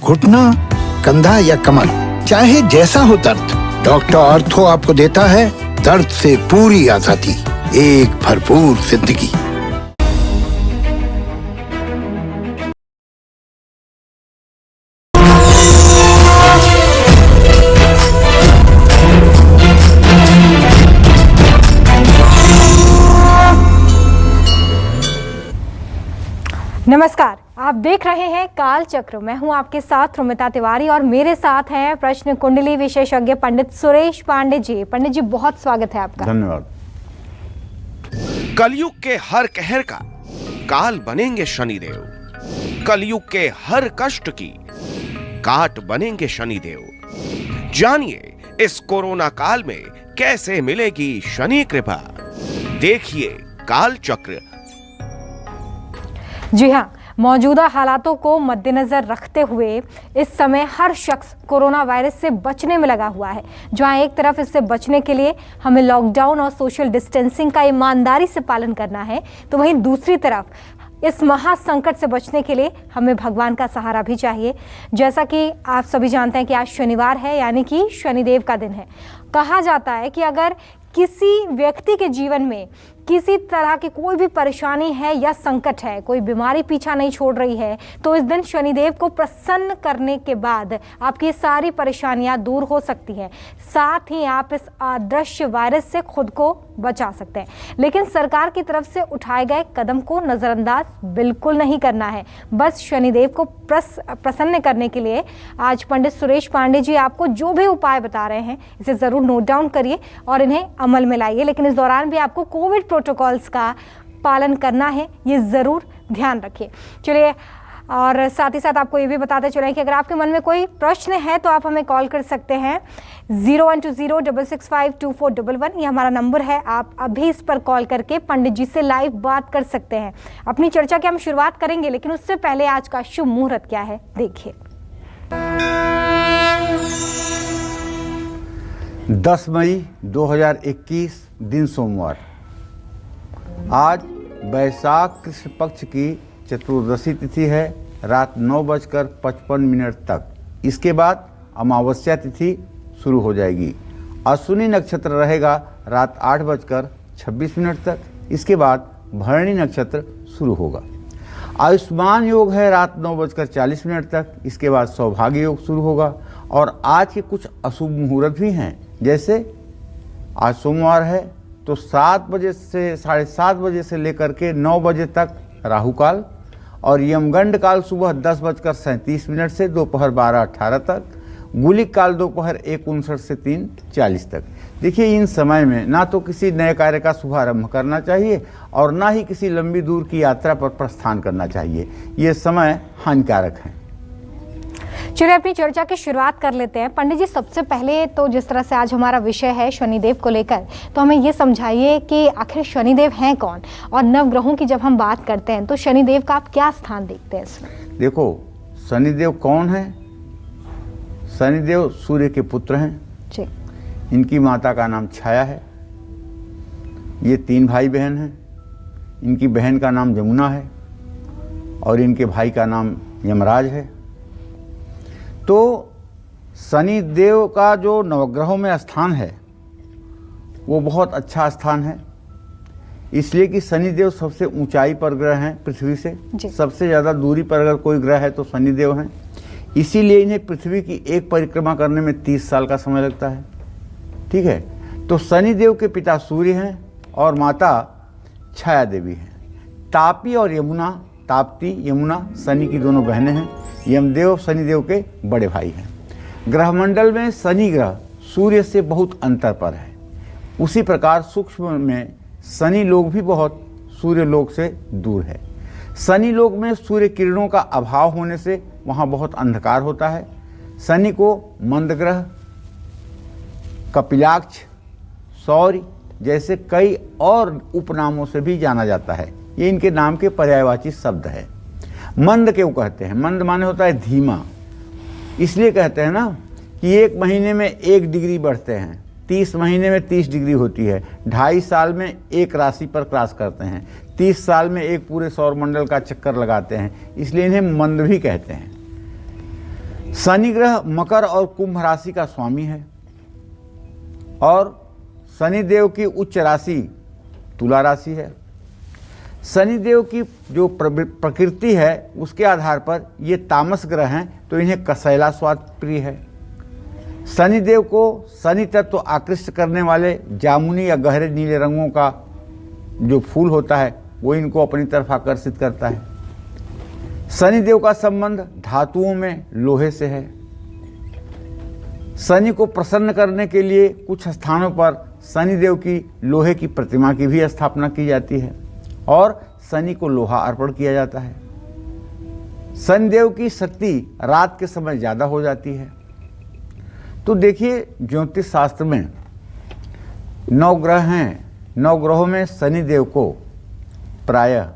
घुटना, कंधा या कमर, चाहे जैसा हो दर्द, डॉक्टर ऑर्थो आपको देता है दर्द से पूरी आजादी, एक भरपूर जिंदगी। नमस्कार, आप देख रहे हैं काल चक्र। मैं हूं आपके साथ रुमिता तिवारी और मेरे साथ हैं प्रश्न कुंडली विशेषज्ञ पंडित सुरेश पांडे जी। पंडित जी, बहुत स्वागत है आपका। धन्यवाद। कलयुग के हर कहर का काल बनेंगे शनिदेव, कलयुग के हर कष्ट की काट बनेंगे शनिदेव। जानिए इस कोरोना काल में कैसे मिलेगी शनि कृपा। देखिए काल चक्र। जी हाँ, मौजूदा हालातों को मद्देनजर रखते हुए इस समय हर शख्स कोरोना वायरस से बचने में लगा हुआ है। जहां एक तरफ इससे बचने के लिए हमें लॉकडाउन और सोशल डिस्टेंसिंग का ईमानदारी से पालन करना है, तो वहीं दूसरी तरफ इस महासंकट से बचने के लिए हमें भगवान का सहारा भी चाहिए। जैसा कि आप सभी जानते हैं कि आज शनिवार है, यानी कि शनिदेव का दिन है। कहा जाता है कि अगर किसी व्यक्ति के जीवन में किसी तरह की कोई भी परेशानी है या संकट है, कोई बीमारी पीछा नहीं छोड़ रही है, तो इस दिन शनिदेव को प्रसन्न करने के बाद आपकी सारी परेशानियां दूर हो सकती हैं। साथ ही आप इस अदृश्य वायरस से खुद को बचा सकते हैं। लेकिन सरकार की तरफ से उठाए गए कदम को नज़रअंदाज बिल्कुल नहीं करना है। बस शनिदेव को प्रसन्न करने के लिए आज पंडित सुरेश पांडे जी आपको जो भी उपाय बता रहे हैं, इसे ज़रूर नोट डाउन करिए और इन्हें अमल में लाइए। लेकिन इस दौरान भी आपको कोविड प्रोटोकॉल्स का पालन करना है, ये ज़रूर ध्यान रखिए। चलिए, और साथ ही साथ आपको ये भी बताते चलें कि अगर आपके मन में कोई प्रश्न है तो आप हमें कॉल कर सकते हैं 0120665241। ये हमारा नंबर है। आप अभी इस पर कॉल करके पंडित जी से लाइव बात कर सकते हैं। अपनी चर्चा की हम शुरुआत करेंगे, लेकिन उससे पहले आज का शुभ मुहूर्त क्या है, देखिए। 10 मई 2021 दिन सोमवार। आज वैशाख कृष्ण पक्ष की चतुर्दशी तिथि है, रात 9:55 तक। इसके बाद अमावस्या तिथि शुरू हो जाएगी। अश्विनी नक्षत्र रहेगा रात 8:26 तक। इसके बाद भरणी नक्षत्र शुरू होगा। आयुष्मान योग है रात 9:40 तक। इसके बाद सौभाग्य योग शुरू होगा। और आज के कुछ अशुभ मुहूर्त भी हैं, जैसे आज सोमवार है तो 7 बजे से 7:30 बजे से लेकर के 9 बजे तक राहु काल, और यमगंड काल सुबह 10:37 से दोपहर 12:18 तक, गुलिक काल दोपहर 1:59 से 3:40 तक। देखिए, इन समय में ना तो किसी नए कार्य का शुभारंभ करना चाहिए और ना ही किसी लंबी दूर की यात्रा पर प्रस्थान करना चाहिए। ये समय हानिकारक है। चलिए, अपनी चर्चा की शुरुआत कर लेते हैं। पंडित जी, सबसे पहले तो जिस तरह से आज हमारा विषय है शनिदेव को लेकर, तो हमें ये समझाइए कि आखिर शनिदेव हैं कौन, और नवग्रहों की जब हम बात करते हैं तो शनिदेव का आप क्या स्थान देखते हैं इसमें? देखो, शनिदेव कौन है? शनिदेव सूर्य के पुत्र हैं जी। इनकी माता का नाम छाया है। ये 3 भाई बहन हैं। इनकी बहन का नाम जमुना है और इनके भाई का नाम यमराज है। तो शनि देव का जो नवग्रहों में स्थान है वो बहुत अच्छा स्थान है, इसलिए कि शनि देव सबसे ऊंचाई पर ग्रह हैं पृथ्वी से। सबसे ज़्यादा दूरी पर अगर कोई ग्रह है तो शनि देव हैं। इसीलिए इन्हें पृथ्वी की एक परिक्रमा करने में 30 साल का समय लगता है। ठीक है, तो शनि देव के पिता सूर्य हैं और माता छाया देवी हैं। तापी और यमुना, ताप्ती यमुना शनि की दोनों बहनें हैं। यमदेव शनिदेव के बड़े भाई हैं। ग्रहमंडल में शनि ग्रह सूर्य से बहुत अंतर पर है। उसी प्रकार सूक्ष्म में शनि लोक भी बहुत सूर्य लोक से दूर है। शनि लोक में सूर्य किरणों का अभाव होने से वहाँ बहुत अंधकार होता है। शनि को मंद ग्रह, कपिलाक्ष, सौर्य जैसे कई और उपनामों से भी जाना जाता है। ये इनके नाम के पर्यायवाची शब्द है। मंद क्यों कहते हैं? मंद माने होता है धीमा। इसलिए कहते हैं ना कि 1 महीने में 1 डिग्री बढ़ते हैं, 30 महीने में 30 डिग्री होती है, 2.5 साल में एक राशि पर क्रॉस करते हैं, 30 साल में एक पूरे सौर मंडल का चक्कर लगाते हैं, इसलिए इन्हें मंद भी कहते हैं। शनि ग्रह मकर और कुंभ राशि का स्वामी है और शनिदेव की उच्च राशि तुला राशि है। शनिदेव की जो प्रकृति है उसके आधार पर ये तामस ग्रह हैं, तो इन्हें कसैला स्वाद प्रिय है। शनिदेव को शनि तत्व आकृष्ट करने वाले जामुनी या गहरे नीले रंगों का जो फूल होता है वो इनको अपनी तरफ आकर्षित करता है। शनिदेव का संबंध धातुओं में लोहे से है। शनि को प्रसन्न करने के लिए कुछ स्थानों पर शनिदेव की लोहे की प्रतिमा की भी स्थापना की जाती है और शनि को लोहा अर्पण किया जाता है। शनिदेव की शक्ति रात के समय ज़्यादा हो जाती है। तो देखिए, ज्योतिष शास्त्र में 9 ग्रह हैं। 9 ग्रहों में शनिदेव को प्रायः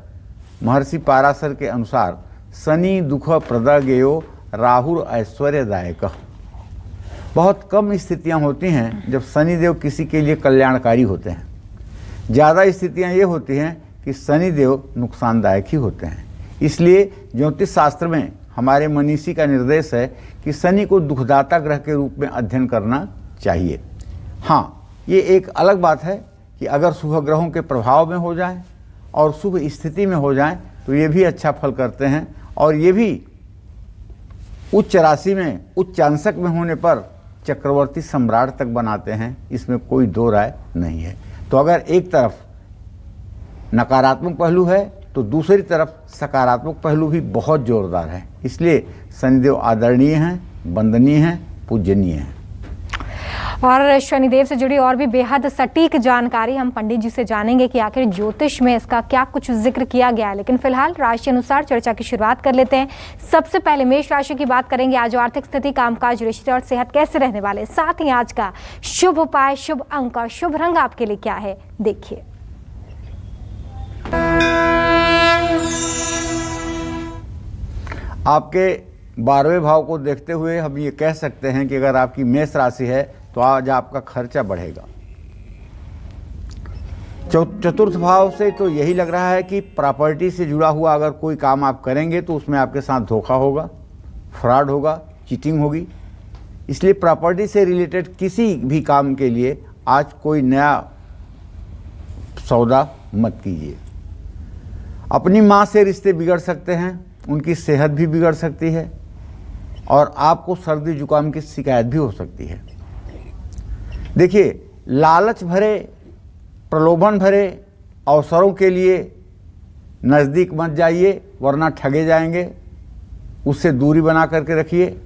महर्षि पाराशर के अनुसार शनि दुख प्रदगेयो राहुर ऐश्वर्यदायक। बहुत कम स्थितियां होती हैं जब शनिदेव किसी के लिए कल्याणकारी होते हैं। ज़्यादा स्थितियां ये होती हैं कि शनिदेव नुकसानदायक ही होते हैं। इसलिए ज्योतिष शास्त्र में हमारे मनीषी का निर्देश है कि शनि को दुखदाता ग्रह के रूप में अध्ययन करना चाहिए। हाँ, ये एक अलग बात है कि अगर शुभ ग्रहों के प्रभाव में हो जाएं और शुभ स्थिति में हो जाएं तो ये भी अच्छा फल करते हैं और ये भी उच्च राशि में उच्च अंशक में होने पर चक्रवर्ती सम्राट तक बनाते हैं। इसमें कोई दो राय नहीं है। तो अगर एक तरफ नकारात्मक पहलू है तो दूसरी तरफ सकारात्मक पहलू भी बहुत जोरदार है। इसलिए शनिदेव आदरणीय हैं, वंदनीय हैं, पूजनीय हैं। और शनिदेव से जुड़ी और भी बेहद सटीक जानकारी हम पंडित जी से जानेंगे कि आखिर ज्योतिष में इसका क्या कुछ जिक्र किया गया है। लेकिन फिलहाल राशि अनुसार चर्चा की शुरुआत कर लेते हैं। सबसे पहले मेष राशि की बात करेंगे। आज आर्थिक स्थिति, कामकाज, रिश्ते और सेहत कैसे रहने वाले, साथ ही आज का शुभ उपाय, शुभ अंक और शुभ रंग आपके लिए क्या है, देखिए। आपके 12वें भाव को देखते हुए हम ये कह सकते हैं कि अगर आपकी मेष राशि है तो आज आपका खर्चा बढ़ेगा। चतुर्थ भाव से तो यही लग रहा है कि प्रॉपर्टी से जुड़ा हुआ अगर कोई काम आप करेंगे तो उसमें आपके साथ धोखा होगा, फ्रॉड होगा, चीटिंग होगी। इसलिए प्रॉपर्टी से रिलेटेड किसी भी काम के लिए आज कोई नया सौदा मत कीजिए। अपनी माँ से रिश्ते बिगड़ सकते हैं, उनकी सेहत भी बिगड़ सकती है और आपको सर्दी जुकाम की शिकायत भी हो सकती है। देखिए, लालच भरे, प्रलोभन भरे अवसरों के लिए नज़दीक मत जाइए वरना ठगे जाएंगे। उससे दूरी बना करके रखिए।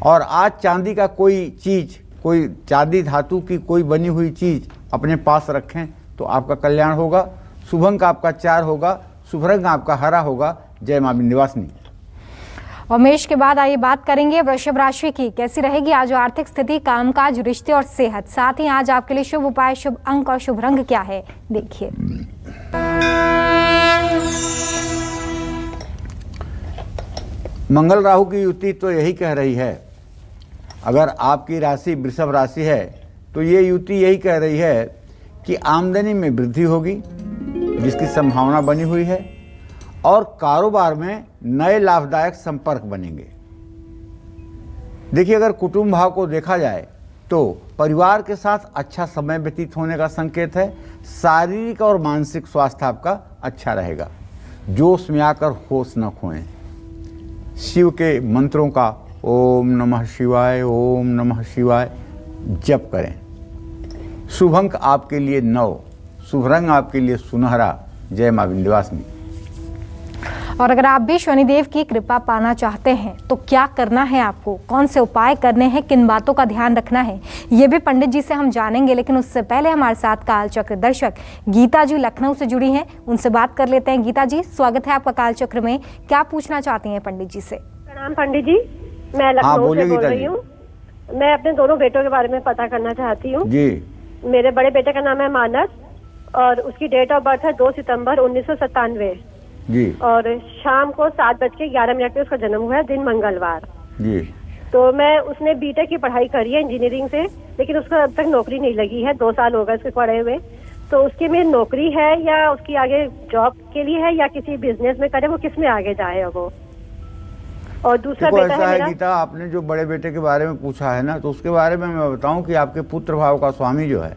और आज चांदी का कोई चीज़, कोई चांदी धातु की कोई बनी हुई चीज़ अपने पास रखें तो आपका कल्याण होगा। शुभ अंक आपका 4 होगा, शुभ रंग आपका हरा होगा। जय मां विंध्यवासिनी। और मेष के बाद आइए बात करेंगे वृषभ राशि की। कैसी रहेगी आज आर्थिक स्थिति, कामकाज, रिश्ते और सेहत, साथ ही आज आपके लिए शुभ उपाय, शुभ अंक और शुभ रंग क्या है, देखिए। मंगल राहु की युति तो यही कह रही है। अगर आपकी राशि वृषभ राशि है तो ये युति यही कह रही है कि आमदनी में वृद्धि होगी जिसकी संभावना बनी हुई है और कारोबार में नए लाभदायक संपर्क बनेंगे। देखिए, अगर कुटुंब भाव को देखा जाए तो परिवार के साथ अच्छा समय व्यतीत होने का संकेत है। शारीरिक और मानसिक स्वास्थ्य आपका अच्छा रहेगा। जोश में आकर होश न खोएं। शिव के मंत्रों का ओम नमः शिवाय, ओम नमः शिवाय जप करें। शुभ अंक आपके लिए 9, शुभ रंग आपके लिए सुनहरा। जय मां विंध्यवासिनी। और अगर आप भी शनिदेव की कृपा पाना चाहते हैं तो क्या करना है आपको, कौन से उपाय करने हैं, किन बातों का ध्यान रखना है, ये भी पंडित जी से हम जानेंगे। लेकिन उससे पहले हमारे साथ कालचक्र दर्शक गीता जी लखनऊ से जुड़ी हैं, उनसे बात कर लेते हैं। गीता जी, स्वागत है आपका कालचक्र में। क्या पूछना चाहती हैं पंडित जी से? प्रणाम पंडित जी, मैं लखनऊ से बोल रही हूँ। मैं अपने दोनों बेटों के बारे में पता करना चाहती हूँ जी। मेरे बड़े बेटे का नाम है मानस और उसकी डेट ऑफ बर्थ है 2 सितंबर 1997 जी। और शाम को 7:11 पे उसका जन्म हुआ है, दिन मंगलवार जी। तो मैं उसने बीटेक की पढ़ाई करी है इंजीनियरिंग से, लेकिन उसको अब तक नौकरी नहीं लगी है। 2 साल हो गए उसके पढ़े हुए। तो उसके में नौकरी है या उसकी आगे जॉब के लिए है या किसी बिजनेस में करे, वो किस में आगे जाए वो? और दूसरा देखो बेटा ऐसा है है मेरा। गीता, आपने जो बड़े बेटे के बारे में पूछा है ना, तो उसके बारे में मैं बताऊं कि आपके पुत्र भाव का स्वामी जो है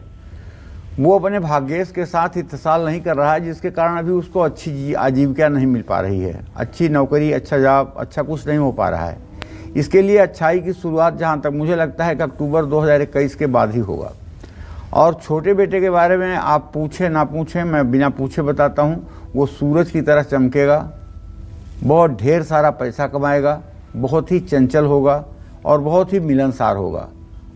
वो अपने भाग्येश के साथ इत्तेसाल नहीं कर रहा है, जिसके कारण अभी उसको अच्छी आजीविका नहीं मिल पा रही है, अच्छी नौकरी, अच्छा जॉब, अच्छा कुछ नहीं हो पा रहा है। इसके लिए अच्छाई की शुरुआत जहाँ तक मुझे लगता है कि अक्टूबर 2021 के बाद ही होगा। और छोटे बेटे के बारे में आप पूछे ना पूछें, मैं बिना पूछे बताता हूँ, वो सूरज की तरह चमकेगा, बहुत ढेर सारा पैसा कमाएगा, बहुत ही चंचल होगा और बहुत ही मिलनसार होगा।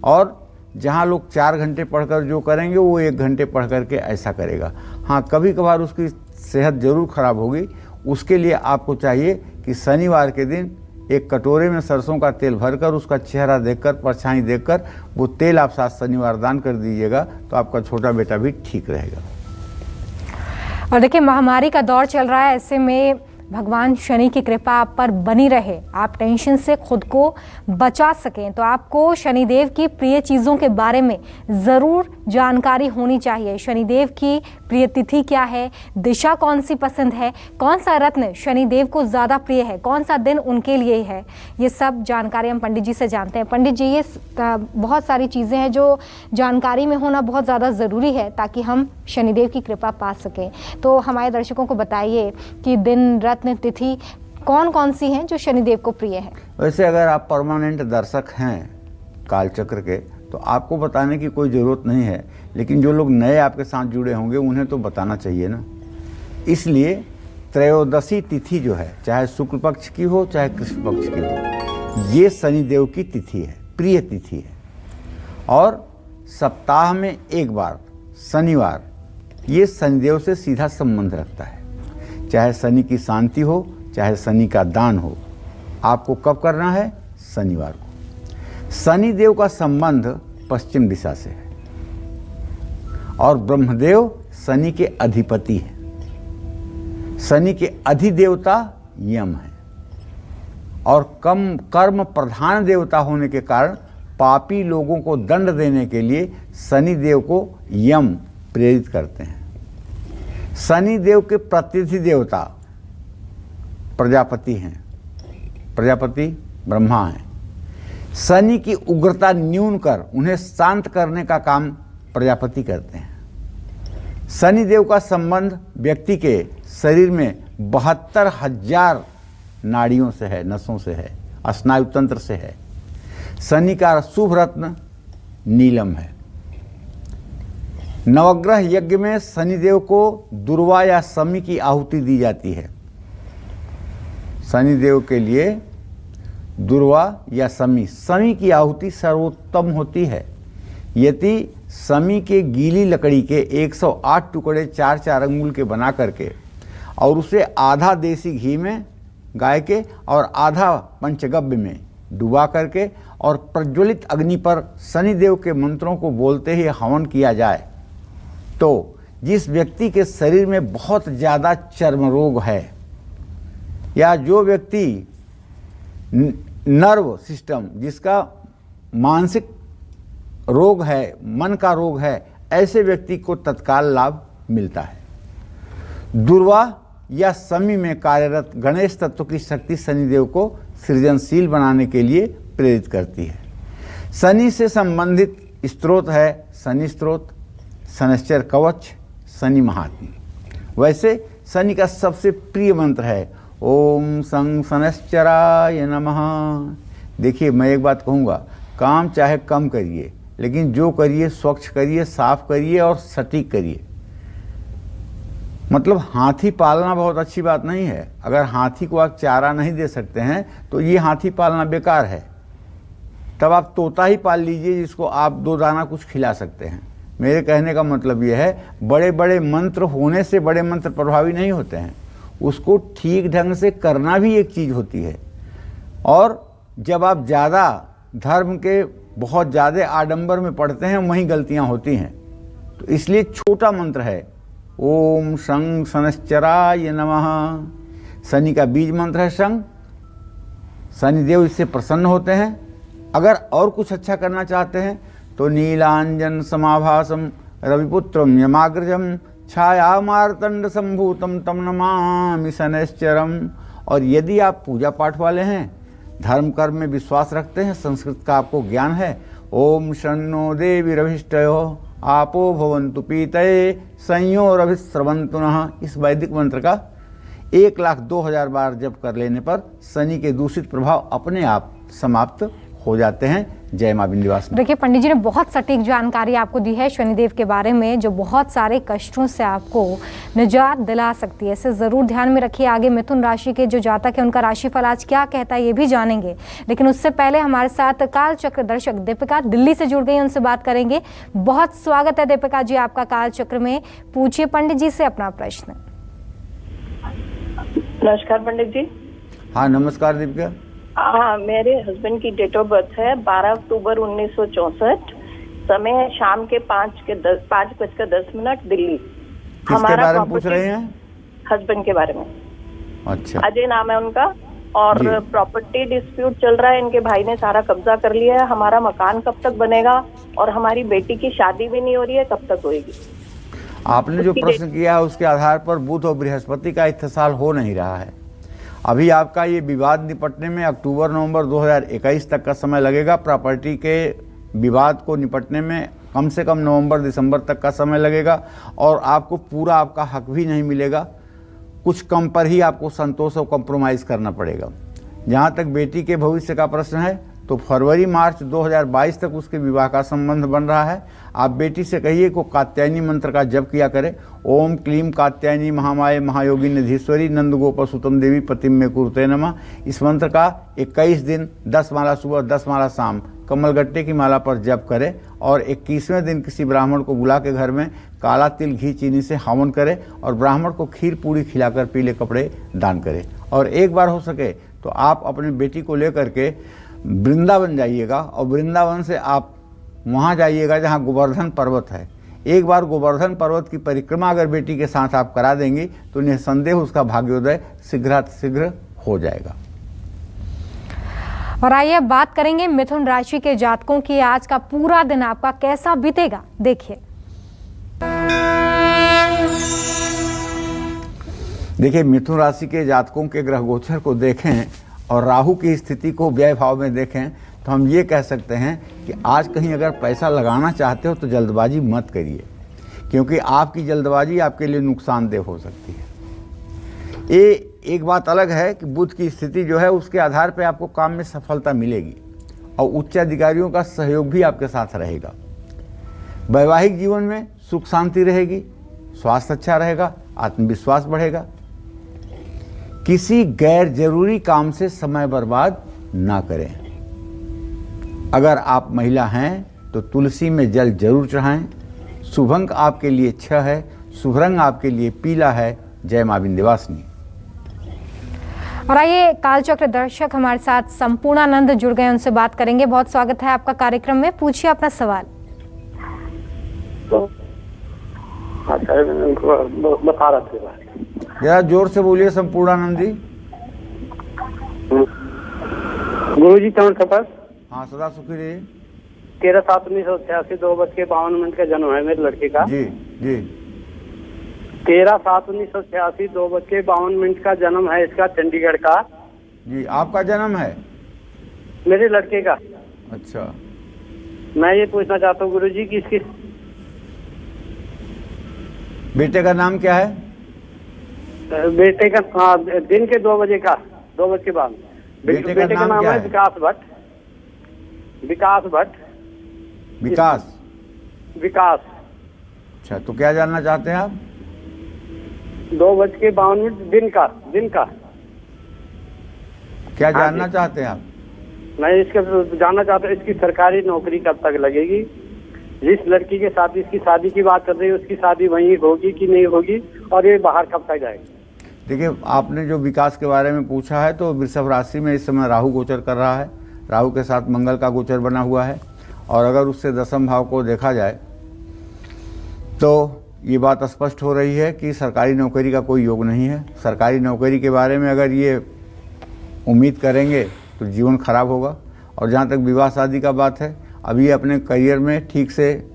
और जहाँ लोग 4 घंटे पढ़कर जो करेंगे वो 1 घंटे पढ़ करके ऐसा करेगा। हाँ, कभी कभार उसकी सेहत जरूर खराब होगी। उसके लिए आपको चाहिए कि शनिवार के दिन एक कटोरे में सरसों का तेल भरकर उसका चेहरा देखकर, परछाई देखकर वो तेल आप साथ शनिवार दान कर दीजिएगा, तो आपका छोटा बेटा भी ठीक रहेगा। और देखिए, महामारी का दौर चल रहा है, ऐसे में भगवान शनि की कृपा आप पर बनी रहे, आप टेंशन से खुद को बचा सकें, तो आपको शनिदेव की प्रिय चीज़ों के बारे में ज़रूर जानकारी होनी चाहिए। शनिदेव की प्रिय तिथि क्या है, दिशा कौन सी पसंद है, कौन सा रत्न शनिदेव को ज़्यादा प्रिय है, कौन सा दिन उनके लिए है, ये सब जानकारी हम पंडित जी से जानते हैं। पंडित जी, ये बहुत सारी चीज़ें हैं जो जानकारी में होना बहुत ज़्यादा ज़रूरी है ताकि हम शनिदेव की कृपा पा सकें। तो हमारे दर्शकों को बताइए कि दिन, रत्न, तिथि कौन कौन सी हैं जो शनिदेव को प्रिय है। वैसे अगर आप परमानेंट दर्शक हैं कालचक्र के, तो आपको बताने की कोई ज़रूरत नहीं है, लेकिन जो लोग नए आपके साथ जुड़े होंगे उन्हें तो बताना चाहिए ना। इसलिए त्रयोदशी तिथि जो है, चाहे शुक्ल पक्ष की हो चाहे कृष्ण पक्ष की हो, ये शनिदेव की तिथि है, प्रिय तिथि है। और सप्ताह में एक बार शनिवार, ये शनिदेव से सीधा संबंध रखता है। चाहे शनि की शांति हो चाहे शनि का दान हो, आपको कब करना है? शनिवार को। शनिदेव का संबंध पश्चिम दिशा से है और ब्रह्मदेव शनि के अधिपति है। शनि के अधिदेवता यम है और कर्म प्रधान देवता होने के कारण पापी लोगों को दंड देने के लिए शनिदेव को यम प्रेरित करते हैं। शनिदेव के प्रतिनिधि देवता प्रजापति हैं, प्रजापति ब्रह्मा हैं। शनि की उग्रता न्यून कर उन्हें शांत करने का काम प्रजापति करते हैं। शनिदेव का संबंध व्यक्ति के शरीर में 72,000 नाड़ियों से है, नसों से है, स्नायु तंत्र से है। शनि का शुभ रत्न नीलम है। नवग्रह यज्ञ में शनिदेव को दुर्वा या शमी की आहुति दी जाती है। शनिदेव के लिए दुर्वा या शमी की आहुति सर्वोत्तम होती है। यदि शमी के गीली लकड़ी के 108 टुकड़े 4-4 अंगुल के बना करके और उसे आधा देसी घी में गाय के और आधा पंचगव्य में डुबा करके और प्रज्वलित अग्नि पर शनिदेव के मंत्रों को बोलते ही हवन किया जाए, तो जिस व्यक्ति के शरीर में बहुत ज़्यादा चर्म रोग है या जो व्यक्ति नर्व सिस्टम, जिसका मानसिक रोग है, मन का रोग है, ऐसे व्यक्ति को तत्काल लाभ मिलता है। दुर्वा या शमी में कार्यरत गणेश तत्व की शक्ति शनिदेव को सृजनशील बनाने के लिए प्रेरित करती है। शनि से संबंधित स्त्रोत है शनि स्त्रोत, शनैश्चर कवच, शनि महात्म्य। वैसे शनि का सबसे प्रिय मंत्र है ओम सं शनैश्चराय नमः। देखिए, मैं एक बात कहूँगा, काम चाहे कम करिए, लेकिन जो करिए स्वच्छ करिए, साफ करिए और सटीक करिए। मतलब हाथी पालना बहुत अच्छी बात नहीं है। अगर हाथी को आप चारा नहीं दे सकते हैं तो ये हाथी पालना बेकार है। तब आप तोता ही पाल लीजिए जिसको आप 2 दाना कुछ खिला सकते हैं। मेरे कहने का मतलब ये है, बड़े बड़े मंत्र होने से बड़े मंत्र प्रभावी नहीं होते हैं, उसको ठीक ढंग से करना भी एक चीज़ होती है। और जब आप ज़्यादा धर्म के बहुत ज़्यादा आडंबर में पढ़ते हैं वहीं गलतियां होती हैं। तो इसलिए छोटा मंत्र है ओम शं शनैश्चराय नमः। शनि का बीज मंत्र है शं। शनिदेव इससे प्रसन्न होते हैं। अगर और कुछ अच्छा करना चाहते हैं तो नीलांजन समाभासम रविपुत्रम यमाग्रजम छाया मार्तंड संभूतम तम नमामि शनैश्चरम। और यदि आप पूजा पाठ वाले हैं धर्म कर्म में विश्वास रखते हैं, संस्कृत का आपको ज्ञान है। ओम शन्नो देवी रविष्टयो आपो भवन्तु पीतये संयो रविस्रवन्तु नः, इस वैदिक मंत्र का 1,02,000 बार जप कर लेने पर शनि के दूषित प्रभाव अपने आप समाप्त हो जाते हैं। जय मां विंध्यवासिनी। देखिए पंडित जी ने बहुत सटीक जानकारी आपको दी है शनिदेव के बारे में, जो बहुत सारे कष्टों से आपको निजात दिला सकती है। इसे ज़रूर ध्यान में रखिए। आगे मिथुन राशि के जो जातक है उनका राशिफल आज क्या कहता है ये भी जानेंगे, लेकिन उससे पहले हमारे साथ काल चक्र दर्शक दीपिका दिल्ली से जुड़ गई, उनसे बात करेंगे। बहुत स्वागत है दीपिका जी आपका काल चक्र में। पूछिए पंडित जी से अपना प्रश्न। नमस्कार पंडित जी। हाँ नमस्कार दीपिका। हाँ, मेरे हस्बैंड की डेट ऑफ बर्थ है 12 अक्टूबर 1964, समय है शाम के 5:10 दिल्ली। किसके बारे में पूछ रहे हैं? हस्बैंड के बारे में। अच्छा। अजय नाम है उनका, और प्रॉपर्टी डिस्प्यूट चल रहा है। इनके भाई ने सारा कब्जा कर लिया है। हमारा मकान कब तक बनेगा, और हमारी बेटी की शादी भी नहीं हो रही है, कब तक होगी? आपने जो प्रश्न किया है उसके आधार पर बुध और बृहस्पति का इत्तेसाल हो नहीं रहा है। अभी आपका ये विवाद निपटने में अक्टूबर-नवंबर 2021 तक का समय लगेगा। प्रॉपर्टी के विवाद को निपटने में कम से कम नवंबर-दिसंबर तक का समय लगेगा, और आपको पूरा आपका हक भी नहीं मिलेगा। कुछ कम पर ही आपको संतोष और कॉम्प्रोमाइज़ करना पड़ेगा। जहाँ तक बेटी के भविष्य का प्रश्न है तो फरवरी-मार्च 2022 तक उसके विवाह का संबंध बन रहा है। आप बेटी से कहिए को कात्यायनी मंत्र का जप किया करे। ओम क्लीम कात्यायनी महामाये महायोगी निधीश्वरी नंद गोपसुतम देवी पतिम में कुरुते नमः। इस मंत्र का 21 दिन 10 माला सुबह 10 माला शाम कमलगट्टे की माला पर जप करे, और 21वें दिन किसी ब्राह्मण को बुला के घर में काला तिल घी चीनी से हवन करे, और ब्राह्मण को खीर पूरी खिलाकर पीले कपड़े दान करे। और एक बार हो सके तो आप अपनी बेटी को लेकर के वृंदावन जाइएगा, और वृंदावन से आप वहाँ जाइएगा जहाँ गोवर्धन पर्वत है। एक बार गोवर्धन पर्वत की परिक्रमा अगर बेटी के साथ आप करा देंगी तो निसंदेह उसका भाग्योदय शीघ्र हो जाएगा। और आइए बात करेंगे मिथुन राशि के जातकों की। आज का पूरा दिन आपका कैसा बीतेगा, देखिए। देखिए मिथुन राशि के जातकों के ग्रह गोचर को देखें और राहु की स्थिति को व्यय भाव में देखें तो हम ये कह सकते हैं कि आज कहीं अगर पैसा लगाना चाहते हो तो जल्दबाजी मत करिए, क्योंकि आपकी जल्दबाजी आपके लिए नुकसानदेह हो सकती है। ये एक बात अलग है कि बुध की स्थिति जो है उसके आधार पर आपको काम में सफलता मिलेगी, और उच्च अधिकारियों का सहयोग भी आपके साथ रहेगा। वैवाहिक जीवन में सुख शांति रहेगी, स्वास्थ्य अच्छा रहेगा, आत्मविश्वास बढ़ेगा। किसी गैर जरूरी काम से समय बर्बाद ना करें। अगर आप महिला हैं तो तुलसी में जल जरूर चढ़ाएं। शुभ अंक आपके लिए 6 है, शुभ रंग आपके लिए पीला है। जय मां विंध्यवासिनी। और आइए कालचक्र दर्शक हमारे साथ संपूर्णानंद जुड़ गए, उनसे बात करेंगे। बहुत स्वागत है आपका कार्यक्रम में। पूछिए अपना सवाल। बता रहा था, जरा जोर से बोलिए संपूर्णानंद जी। गुरु जी चरण खपर। हाँ सदा सुखी रहिए। 13/7/1986 2:52 का जन्म है मेरे लड़के का। जी जी। 13/7/1986 2:52 का जन्म है इसका, चंडीगढ़ का। जी आपका जन्म है? मेरे लड़के का। अच्छा। मैं ये पूछना चाहता हूँ गुरु जी कि इसकी बेटे का नाम क्या है? बेटे का दिन के 2 बजे का, 2 बजे के बाद। बेटे का नाम है विकास भट्ट। विकास भट्ट। विकास। विकास। अच्छा, तो क्या जानना चाहते हैं आप? 2:52 दिन का। क्या जानना चाहते हैं आप? मैं इसके जानना चाहता हूँ इसकी सरकारी नौकरी कब तक लगेगी। जिस लड़की के साथ इसकी शादी की बात कर रही है उसकी शादी वहीं होगी कि नहीं होगी, और ये बाहर कब तक जाएगी? देखिए आपने जो विकास के बारे में पूछा है तो वृषभ राशि में इस समय राहु गोचर कर रहा है। राहु के साथ मंगल का गोचर बना हुआ है, और अगर उससे दशम भाव को देखा जाए तो ये बात स्पष्ट हो रही है कि सरकारी नौकरी का कोई योग नहीं है। सरकारी नौकरी के बारे में अगर ये उम्मीद करेंगे तो जीवन खराब होगा। और जहाँ तक विवाह शादी का बात है, अभी अपने करियर में ठीक से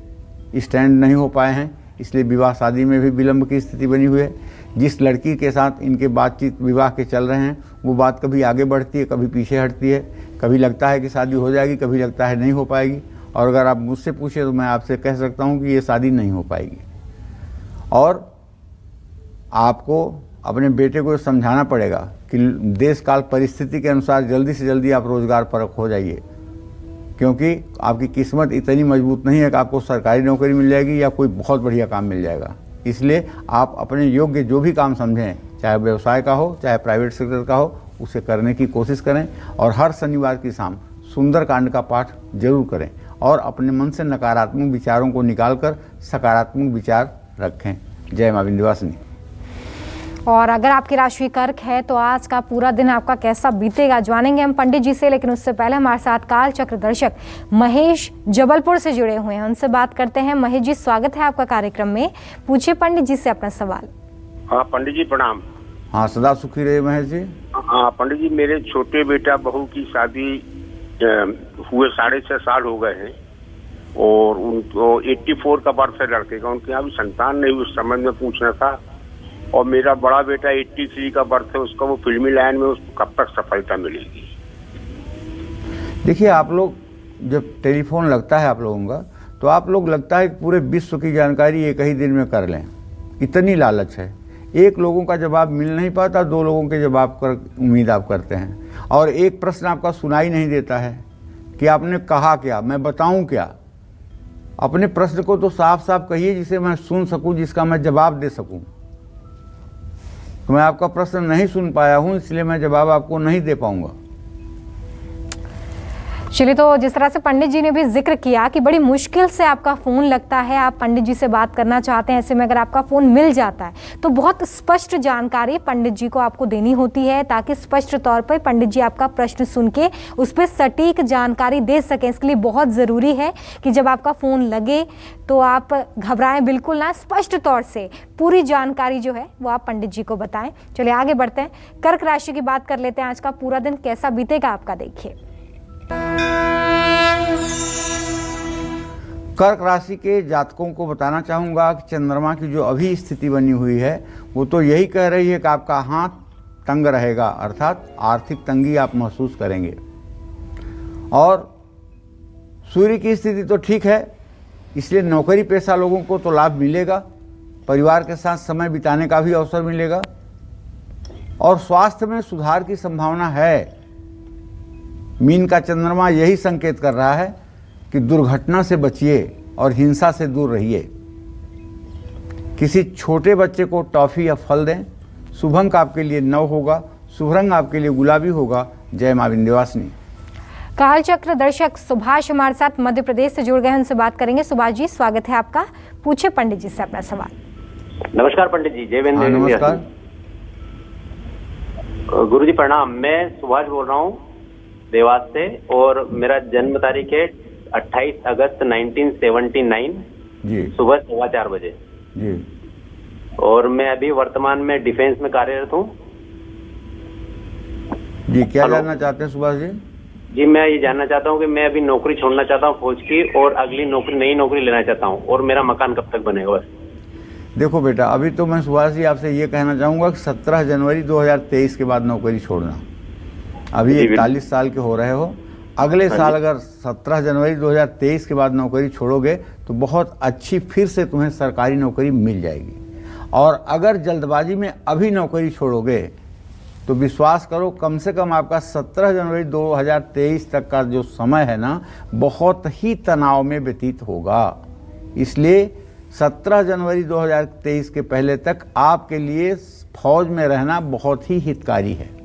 स्टैंड नहीं हो पाए हैं, इसलिए विवाह शादी में भी विलंब की स्थिति बनी हुई है। जिस लड़की के साथ इनके बातचीत विवाह के चल रहे हैं वो बात कभी आगे बढ़ती है कभी पीछे हटती है। कभी लगता है कि शादी हो जाएगी, कभी लगता है नहीं हो पाएगी। और अगर आप मुझसे पूछे तो मैं आपसे कह सकता हूँ कि ये शादी नहीं हो पाएगी। और आपको अपने बेटे को समझाना पड़ेगा कि देश काल परिस्थिति के अनुसार जल्दी से जल्दी आप रोजगार परख हो जाइए, क्योंकि आपकी किस्मत इतनी मजबूत नहीं है कि आपको सरकारी नौकरी मिल जाएगी या कोई बहुत बढ़िया काम मिल जाएगा। इसलिए आप अपने योग्य जो भी काम समझें, चाहे व्यवसाय का हो चाहे प्राइवेट सेक्टर का हो, उसे करने की कोशिश करें। और हर शनिवार की शाम सुंदरकांड का पाठ जरूर करें और अपने मन से नकारात्मक विचारों को निकालकर सकारात्मक विचार रखें। जय मां विंध्यवासिनी। और अगर आपकी राशि कर्क है तो आज का पूरा दिन आपका कैसा बीतेगा जानेंगे हम पंडित जी से, लेकिन उससे पहले हमारे साथ काल चक्र दर्शक महेश जबलपुर से जुड़े हुए हैं, उनसे बात करते हैं। महेश जी, स्वागत है आपका कार्यक्रम में। पूछिए पंडित जी से अपना सवाल। हाँ पंडित जी प्रणाम। हाँ सदा सुखी रहे महेश जी। हाँ पंडित जी, मेरे छोटे बेटा बहू की शादी हुए 6.5 साल हो गए हैं और उनको 84 का बर्थ है लड़के का, उनके यहाँ भी संतान नहीं हुई, उस संबंध में पूछना था। और मेरा बड़ा बेटा 83 का बर्थ है, उसका वो फिल्मी लाइन में उसको कब तक सफलता मिलेगी? देखिए, आप लोग जब टेलीफोन लगता है आप लोगों का, तो आप लोग लगता है कि पूरे विश्व की जानकारी एक ही दिन में कर लें, इतनी लालच है। एक लोगों का जवाब मिल नहीं पाता, 2 लोगों के जवाब कर उम्मीद आप करते हैं, और एक प्रश्न आपका सुनाई नहीं देता है कि आपने कहा क्या, मैं बताऊं क्या। अपने प्रश्न को तो साफ साफ कहिए जिसे मैं सुन सकूं, जिसका मैं जवाब दे सकूं। तो मैं आपका प्रश्न नहीं सुन पाया हूं, इसलिए मैं जवाब आपको नहीं दे पाऊंगा। चलिए, तो जिस तरह से पंडित जी ने भी जिक्र किया कि बड़ी मुश्किल से आपका फ़ोन लगता है, आप पंडित जी से बात करना चाहते हैं, ऐसे में अगर आपका फ़ोन मिल जाता है तो बहुत स्पष्ट जानकारी पंडित जी को आपको देनी होती है, ताकि स्पष्ट तौर पर पंडित जी आपका प्रश्न सुन के उस पर सटीक जानकारी दे सकें। इसके लिए बहुत ज़रूरी है कि जब आपका फ़ोन लगे तो आप घबराएं बिल्कुल ना, स्पष्ट तौर से पूरी जानकारी जो है वो आप पंडित जी को बताएं। चलिए आगे बढ़ते हैं, कर्क राशि की बात कर लेते हैं। आज का पूरा दिन कैसा बीतेगा आपका, देखिए। कर्क राशि के जातकों को बताना चाहूँगा कि चंद्रमा की जो अभी स्थिति बनी हुई है वो तो यही कह रही है कि आपका हाथ तंग रहेगा, अर्थात आर्थिक तंगी आप महसूस करेंगे। और सूर्य की स्थिति तो ठीक है, इसलिए नौकरी पेशा लोगों को तो लाभ मिलेगा, परिवार के साथ समय बिताने का भी अवसर मिलेगा और स्वास्थ्य में सुधार की संभावना है। मीन का चंद्रमा यही संकेत कर रहा है कि दुर्घटना से बचिए और हिंसा से दूर रहिए। किसी छोटे बच्चे को टॉफी या फल दें। शुभ अंक आपके लिए 9 होगा, शुभ रंग आपके लिए गुलाबी होगा। जय मां विंध्यवासिनी। काल चक्र दर्शक सुभाष हमारे साथ मध्य प्रदेश से जुड़ गए हैं, उनसे बात करेंगे। सुभाष जी, स्वागत है आपका। पूछे पंडित जी से अपना सवाल। नमस्कार पंडित जी। जय विंध्य। नमस्कार गुरु जी प्रणाम। मैं सुभाष बोल रहा हूँ देवास से और मेरा जन्म तारीख है 28 अगस्त 1979 जी, सुबह 4:15 बजे जी। और मैं अभी वर्तमान में डिफेंस में कार्यरत हूँ। जी, क्या जानना चाहते हैं सुभाष जी? जी, मैं ये जानना चाहता हूँ कि मैं अभी नौकरी छोड़ना चाहता हूँ फौज की और अगली नई नौकरी लेना चाहता हूँ, और मेरा मकान कब तक बनेगा बस। देखो बेटा, अभी तो मैं सुभाष जी आपसे ये कहना चाहूँगा कि 17 जनवरी 2023 के बाद नौकरी छोड़ना। अभी 41 साल के हो रहे हो, अगले साल अगर 17 जनवरी 2023 के बाद नौकरी छोड़ोगे तो बहुत अच्छी फिर से तुम्हें सरकारी नौकरी मिल जाएगी। और अगर जल्दबाजी में अभी नौकरी छोड़ोगे तो विश्वास करो, कम से कम आपका 17 जनवरी 2023 तक का जो समय है ना, बहुत ही तनाव में व्यतीत होगा। इसलिए 17 जनवरी 2023 के पहले तक आपके लिए फौज में रहना बहुत ही हितकारी है।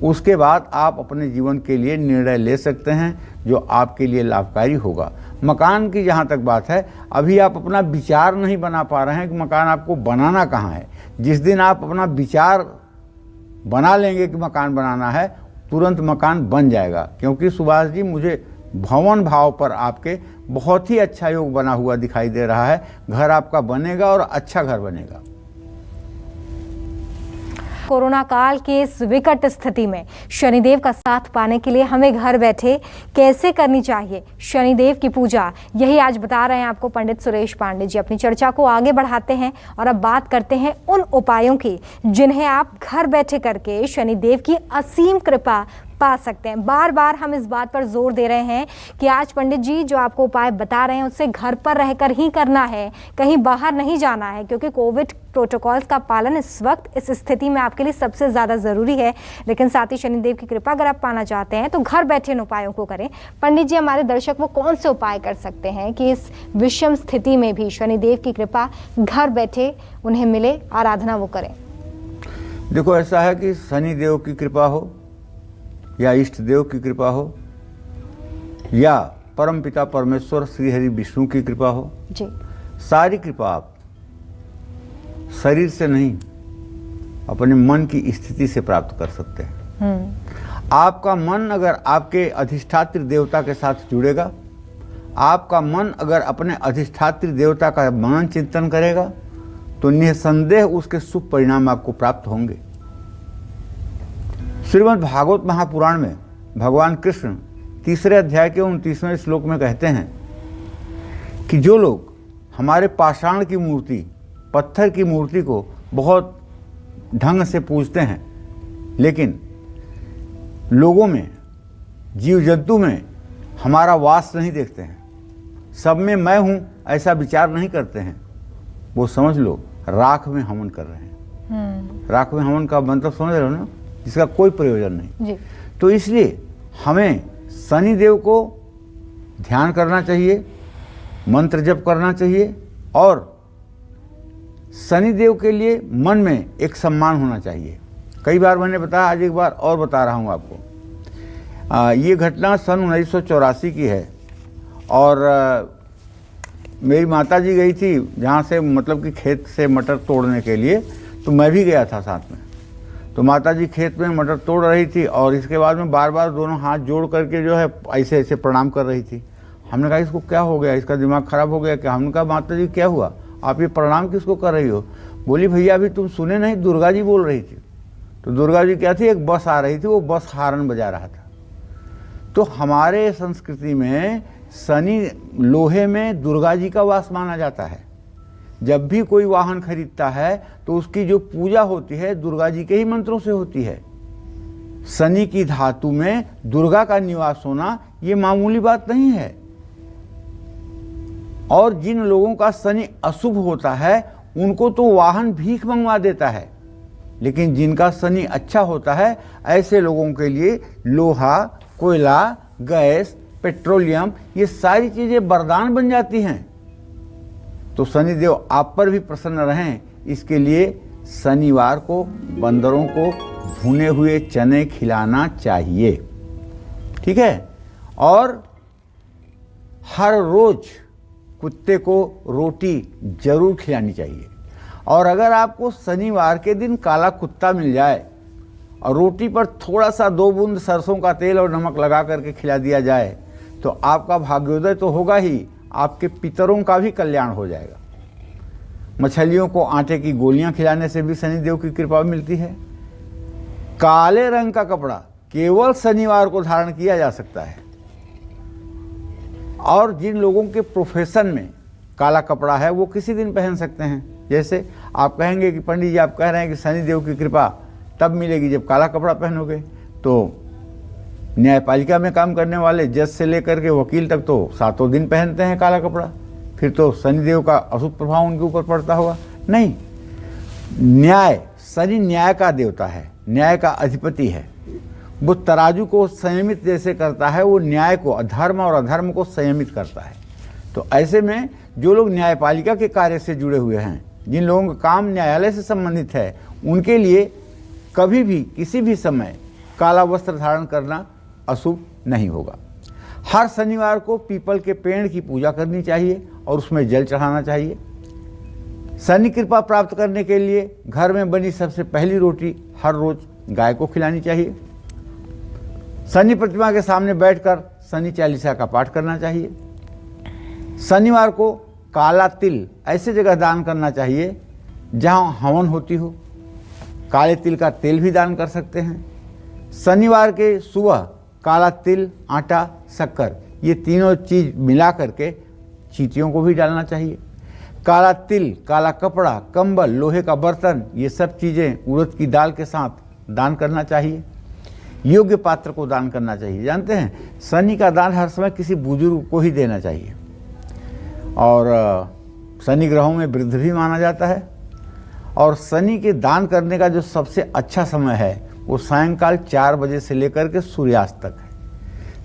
उसके बाद आप अपने जीवन के लिए निर्णय ले सकते हैं जो आपके लिए लाभकारी होगा। मकान की जहाँ तक बात है, अभी आप अपना विचार नहीं बना पा रहे हैं कि मकान आपको बनाना कहाँ है। जिस दिन आप अपना विचार बना लेंगे कि मकान बनाना है, तुरंत मकान बन जाएगा। क्योंकि सुभाष जी, मुझे भवन भाव पर आपके बहुत ही अच्छा योग बना हुआ दिखाई दे रहा है। घर आपका बनेगा और अच्छा घर बनेगा। कोरोना काल के इस विकट स्थिति में शनिदेव का साथ पाने के लिए हमें घर बैठे कैसे करनी चाहिए शनिदेव की पूजा, यही आज बता रहे हैं आपको पंडित सुरेश पांडे जी। अपनी चर्चा को आगे बढ़ाते हैं और अब बात करते हैं उन उपायों की जिन्हें आप घर बैठे करके शनिदेव की असीम कृपा पा सकते हैं। बार बार हम इस बात पर जोर दे रहे हैं कि आज पंडित जी जो आपको उपाय बता रहे हैं उससे घर पर रहकर ही करना है, कहीं बाहर नहीं जाना है, क्योंकि कोविड प्रोटोकॉल्स का पालन इस वक्त इस स्थिति में आपके लिए सबसे ज़्यादा ज़रूरी है। लेकिन साथ ही शनिदेव की कृपा अगर आप पाना चाहते हैं तो घर बैठे इन उपायों को करें। पंडित जी, हमारे दर्शक वो कौन से उपाय कर सकते हैं कि इस विषम स्थिति में भी शनिदेव की कृपा घर बैठे उन्हें मिले, आराधना वो करें? देखो, ऐसा है कि शनिदेव की कृपा हो या इष्ट देव की कृपा हो या परमपिता परमेश्वर श्री हरि विष्णु की कृपा हो जी, सारी कृपा आप शरीर से नहीं अपने मन की स्थिति से प्राप्त कर सकते हैं। आपका मन अगर आपके अधिष्ठात्री देवता के साथ जुड़ेगा, आपका मन अगर अपने अधिष्ठात्री देवता का मनन चिंतन करेगा तो निसंदेह उसके शुभ परिणाम आपको प्राप्त होंगे। श्रीमद् भागवत महापुराण में भगवान कृष्ण 3 अध्याय के 29वें श्लोक में कहते हैं कि जो लोग हमारे पाषाण की मूर्ति, पत्थर की मूर्ति को बहुत ढंग से पूजते हैं, लेकिन लोगों में, जीव जंतु में हमारा वास नहीं देखते हैं, सब में मैं हूं ऐसा विचार नहीं करते हैं, वो समझ लो राख में हवन कर रहे हैं। राख में हवन का मतलब समझ रहे हो ना, जिसका कोई प्रयोजन नहीं जी। तो इसलिए हमें शनिदेव को ध्यान करना चाहिए, मंत्र जप करना चाहिए और शनिदेव के लिए मन में एक सम्मान होना चाहिए। कई बार मैंने बताया, आज एक बार और बता रहा हूँ आपको। ये घटना सन 1984 की है और मेरी माता जी गई थी जहाँ से, मतलब कि खेत से मटर तोड़ने के लिए, तो मैं भी गया था साथ में। तो माता जी खेत में मटर तोड़ रही थी और इसके बाद में बार बार दोनों हाथ जोड़ करके जो है ऐसे ऐसे प्रणाम कर रही थी। हमने कहा इसको क्या हो गया, इसका दिमाग खराब हो गया क्या? हमने कहा माता जी क्या हुआ, आप ये प्रणाम किसको कर रही हो? बोली भैया अभी तुम सुने नहीं, दुर्गा जी बोल रही थी। तो दुर्गा जी क्या थी, एक बस आ रही थी, वो बस हारन बजा रहा था। तो हमारे संस्कृति में शनि लोहे में दुर्गा जी का वास माना जाता है। जब भी कोई वाहन खरीदता है तो उसकी जो पूजा होती है दुर्गा जी के ही मंत्रों से होती है। शनि की धातु में दुर्गा का निवास होना ये मामूली बात नहीं है। और जिन लोगों का शनि अशुभ होता है उनको तो वाहन भीख मंगवा देता है, लेकिन जिनका शनि अच्छा होता है ऐसे लोगों के लिए लोहा, कोयला, गैस, पेट्रोलियम, ये सारी चीजें वरदान बन जाती हैं। तो शनिदेव आप पर भी प्रसन्न रहें, इसके लिए शनिवार को बंदरों को भुने हुए चने खिलाना चाहिए, ठीक है? और हर रोज कुत्ते को रोटी जरूर खिलानी चाहिए। और अगर आपको शनिवार के दिन काला कुत्ता मिल जाए और रोटी पर थोड़ा सा 2 बूंद सरसों का तेल और नमक लगा करके खिला दिया जाए तो आपका भाग्योदय तो होगा ही, आपके पितरों का भी कल्याण हो जाएगा। मछलियों को आटे की गोलियां खिलाने से भी शनिदेव की कृपा मिलती है। काले रंग का कपड़ा केवल शनिवार को धारण किया जा सकता है। और जिन लोगों के प्रोफेशन में काला कपड़ा है वो किसी दिन पहन सकते हैं। जैसे आप कहेंगे कि पंडित जी आप कह रहे हैं कि शनिदेव की कृपा तब मिलेगी जब काला कपड़ा पहनोगे, तो न्यायपालिका में काम करने वाले जज से लेकर के वकील तक तो 7 दिन पहनते हैं काला कपड़ा, फिर तो शनिदेव का अशुभ प्रभाव उनके ऊपर पड़ता होगा? नहीं, न्याय, शनि न्याय का देवता है, न्याय का अधिपति है। वो तराजू को संयमित जैसे करता है, वो न्याय को, धर्म और अधर्म को संयमित करता है। तो ऐसे में जो लोग न्यायपालिका के कार्य से जुड़े हुए हैं, जिन लोगों का काम न्यायालय से संबंधित है, उनके लिए कभी भी किसी भी समय काला वस्त्र धारण करना अशुभ नहीं होगा। हर शनिवार को पीपल के पेड़ की पूजा करनी चाहिए और उसमें जल चढ़ाना चाहिए। शनि कृपा प्राप्त करने के लिए घर में बनी सबसे पहली रोटी हर रोज गाय को खिलानी चाहिए। शनि प्रतिमा के सामने बैठकर शनि चालीसा का पाठ करना चाहिए। शनिवार को काला तिल ऐसे जगह दान करना चाहिए जहां हवन होती हो। काले तिल का तेल भी दान कर सकते हैं। शनिवार के सुबह काला तिल, आटा, शक्कर, ये तीनों चीज मिला करके चींटियों को भी डालना चाहिए। काला तिल, काला कपड़ा, कंबल, लोहे का बर्तन, ये सब चीज़ें उड़द की दाल के साथ दान करना चाहिए। योग्य पात्र को दान करना चाहिए। जानते हैं, शनि का दान हर समय किसी बुजुर्ग को ही देना चाहिए। और शनि ग्रहों में वृद्ध भी माना जाता है। और शनि के दान करने का जो सबसे अच्छा समय है वो सायंकाल 4 बजे से लेकर के सूर्यास्त तक है।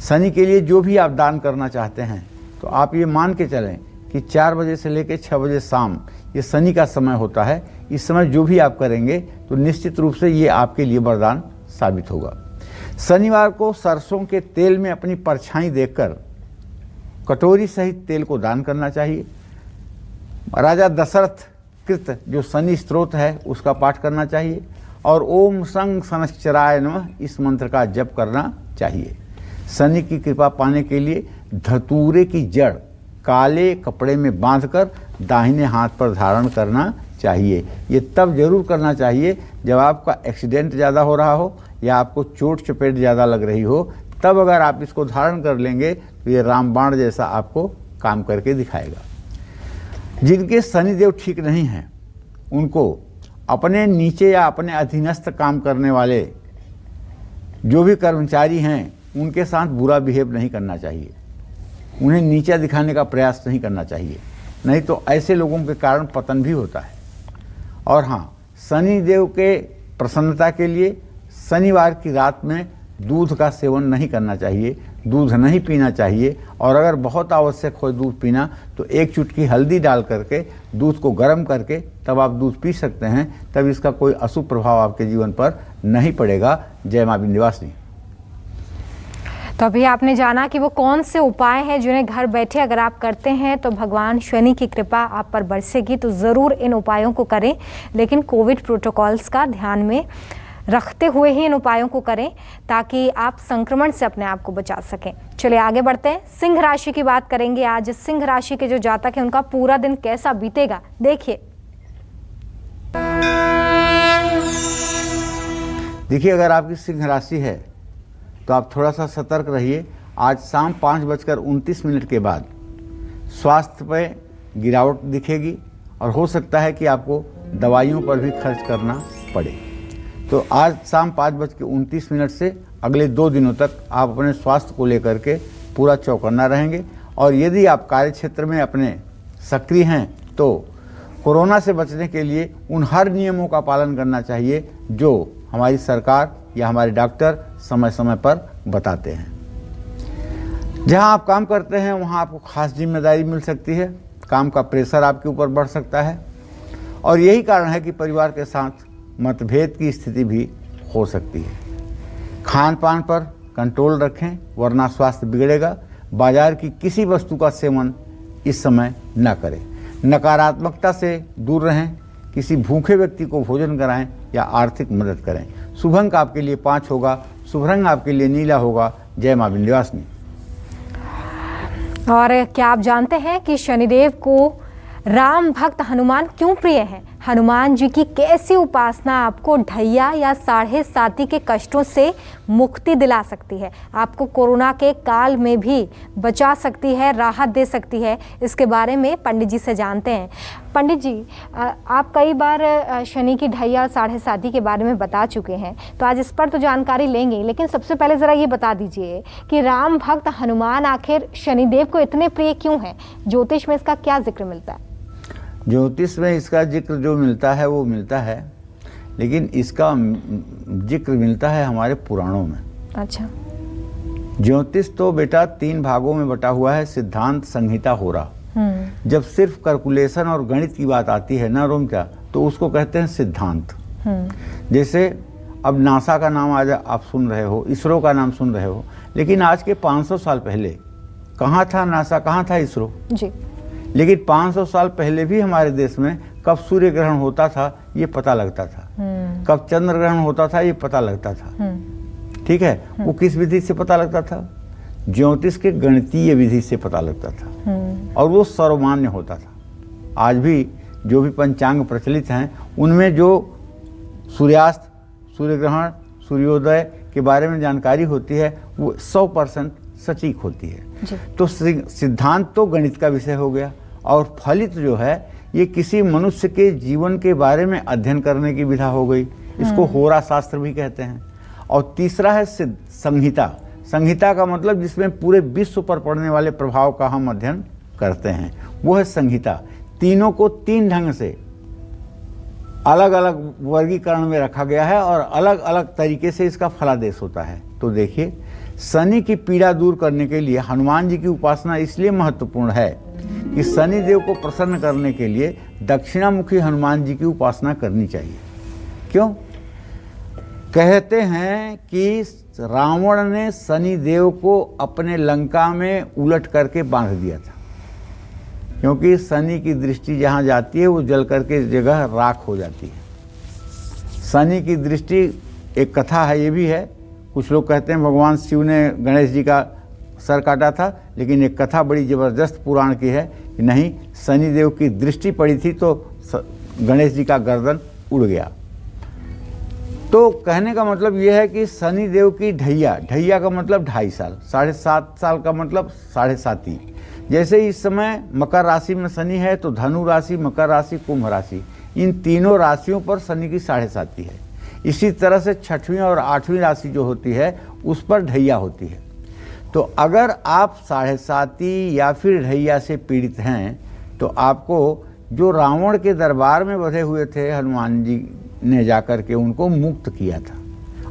शनि के लिए जो भी आप दान करना चाहते हैं तो आप ये मान के चलें कि 4 बजे से लेकर 6 बजे शाम ये शनि का समय होता है। इस समय जो भी आप करेंगे तो निश्चित रूप से ये आपके लिए वरदान साबित होगा। शनिवार को सरसों के तेल में अपनी परछाई देखकर कटोरी सहित तेल को दान करना चाहिए। राजा दशरथ कृत जो शनि स्तोत्र है उसका पाठ करना चाहिए और ओम संग शनश्चराय नमः इस मंत्र का जप करना चाहिए। शनि की कृपा पाने के लिए धतूरे की जड़ काले कपड़े में बांधकर दाहिने हाथ पर धारण करना चाहिए। ये तब जरूर करना चाहिए जब आपका एक्सीडेंट ज़्यादा हो रहा हो या आपको चोट चपेट ज़्यादा लग रही हो, तब अगर आप इसको धारण कर लेंगे तो ये रामबाण जैसा आपको काम करके दिखाएगा। जिनके शनिदेव ठीक नहीं हैं उनको अपने नीचे या अपने अधीनस्थ काम करने वाले जो भी कर्मचारी हैं उनके साथ बुरा बिहेव नहीं करना चाहिए, उन्हें नीचा दिखाने का प्रयास नहीं करना चाहिए, नहीं तो ऐसे लोगों के कारण पतन भी होता है। और हाँ, शनिदेव के प्रसन्नता के लिए शनिवार की रात में दूध का सेवन नहीं करना चाहिए, दूध नहीं पीना चाहिए। और अगर बहुत आवश्यक हो दूध पीना तो 1 चुटकी हल्दी डाल करके दूध को गर्म करके तब आप दूध पी सकते हैं, तब इसका कोई अशुभ प्रभाव आपके जीवन पर नहीं पड़ेगा। जय मां विंध्यवासिनी। तो अभी आपने जाना कि वो कौन से उपाय हैं जिन्हें घर बैठे अगर आप करते हैं तो भगवान शनि की कृपा आप पर बरसेगी। तो ज़रूर इन उपायों को करें, लेकिन कोविड प्रोटोकॉल्स का ध्यान में रखते हुए ही इन उपायों को करें ताकि आप संक्रमण से अपने आप को बचा सकें। चलिए आगे बढ़ते हैं, सिंह राशि की बात करेंगे। आज सिंह राशि के जो जातक हैं उनका पूरा दिन कैसा बीतेगा, देखिए। देखिए, अगर आपकी सिंह राशि है तो आप थोड़ा सा सतर्क रहिए। आज शाम 5:29 के बाद स्वास्थ्य पर गिरावट दिखेगी और हो सकता है कि आपको दवाइयों पर भी खर्च करना पड़े। तो आज शाम 5:29 से अगले 2 दिनों तक आप अपने स्वास्थ्य को लेकर के पूरा चौकन्ना रहेंगे। और यदि आप कार्य क्षेत्र में अपने सक्रिय हैं तो कोरोना से बचने के लिए उन हर नियमों का पालन करना चाहिए जो हमारी सरकार या हमारे डॉक्टर समय समय पर बताते हैं। जहां आप काम करते हैं वहां आपको खास जिम्मेदारी मिल सकती है, काम का प्रेशर आपके ऊपर बढ़ सकता है और यही कारण है कि परिवार के साथ मतभेद की स्थिति भी हो सकती है। खान पान पर कंट्रोल रखें वरना स्वास्थ्य बिगड़ेगा। बाजार की किसी वस्तु का सेवन इस समय न करें। नकारात्मकता से दूर रहें। किसी भूखे व्यक्ति को भोजन कराएं या आर्थिक मदद करें। शुभ अंक आपके लिए 5 होगा, शुभ रंग आपके लिए नीला होगा। जय मां विंध्यवासिनी। और क्या आप जानते हैं कि शनिदेव को राम भक्त हनुमान क्यों प्रिय हैं? हनुमान जी की कैसी उपासना आपको ढैया या 7.5 के कष्टों से मुक्ति दिला सकती है, आपको कोरोना के काल में भी बचा सकती है, राहत दे सकती है, इसके बारे में पंडित जी से जानते हैं। पंडित जी, आप कई बार शनि की ढैया और 7.5 के बारे में बता चुके हैं, तो आज इस पर तो जानकारी लेंगे, लेकिन सबसे पहले ज़रा ये बता दीजिए कि राम भक्त हनुमान आखिर शनिदेव को इतने प्रिय क्यों हैं? ज्योतिष में इसका क्या जिक्र मिलता है? ज्योतिष में इसका जिक्र जो मिलता है वो मिलता है, लेकिन इसका जिक्र मिलता है हमारे पुराणों में। अच्छा। ज्योतिष तो बेटा 3 भागों में बटा हुआ है, सिद्धांत, संहिता, होरा। जब सिर्फ कैलकुलेशन और गणित की बात आती है ना रोमिता, तो उसको कहते हैं सिद्धांत। जैसे अब नासा का नाम आज आप सुन रहे हो, इसरो का नाम सुन रहे हो, लेकिन आज के 500 साल पहले कहाँ था नासा, कहाँ था इसरो जी। लेकिन 500 साल पहले भी हमारे देश में कब सूर्य ग्रहण होता था ये पता लगता था, कब चंद्र ग्रहण होता था ये पता लगता था। ठीक है, वो किस विधि से पता लगता था? ज्योतिष के गणितीय विधि से पता लगता था और वो सर्वमान्य होता था। आज भी जो भी पंचांग प्रचलित हैं उनमें जो सूर्यास्त, सूर्य ग्रहण, सूर्योदय के बारे में जानकारी होती है वो 100% सटीक होती है। तो सिद्धांत तो गणित का विषय हो गया और फलित जो है ये किसी मनुष्य के जीवन के बारे में अध्ययन करने की विधा हो गई। इसको होरा शास्त्र भी कहते हैं। और तीसरा है सिद्ध, संहिता। संहिता का मतलब जिसमें पूरे विश्व पर पड़ने वाले प्रभाव का हम अध्ययन करते हैं, वो है संहिता। तीनों को तीन ढंग से अलग अलग वर्गीकरण में रखा गया है और अलग अलग तरीके से इसका फलादेश होता है। तो देखिए, शनि की पीड़ा दूर करने के लिए हनुमान जी की उपासना इसलिए महत्वपूर्ण है कि शनि देव को प्रसन्न करने के लिए दक्षिणामुखी हनुमान जी की उपासना करनी चाहिए। क्यों? कहते हैं कि रावण ने शनि देव को अपने लंका में उलट करके बांध दिया था, क्योंकि शनि की दृष्टि जहाँ जाती है वो जल करके जगह राख हो जाती है। शनि की दृष्टि, एक कथा है, ये भी है, कुछ लोग कहते हैं भगवान शिव ने गणेश जी का सर काटा था, लेकिन एक कथा बड़ी ज़बरदस्त पुराण की है कि नहीं, शनि देव की दृष्टि पड़ी थी तो गणेश जी का गर्दन उड़ गया। तो कहने का मतलब यह है कि शनि देव की ढैया, ढैया का मतलब 2.5 साल, 7.5 साल का मतलब 7.5। जैसे इस समय मकर राशि में शनि है तो धनु राशि, मकर राशि, कुंभ राशि, इन तीनों राशियों पर शनि की 7.5 है। इसी तरह से 6वीं और 8वीं राशि जो होती है उस पर ढैया होती है। तो अगर आप 7.5 या फिर ढैया से पीड़ित हैं तो आपको जो रावण के दरबार में बधे हुए थे हनुमान जी ने जाकर के उनको मुक्त किया था।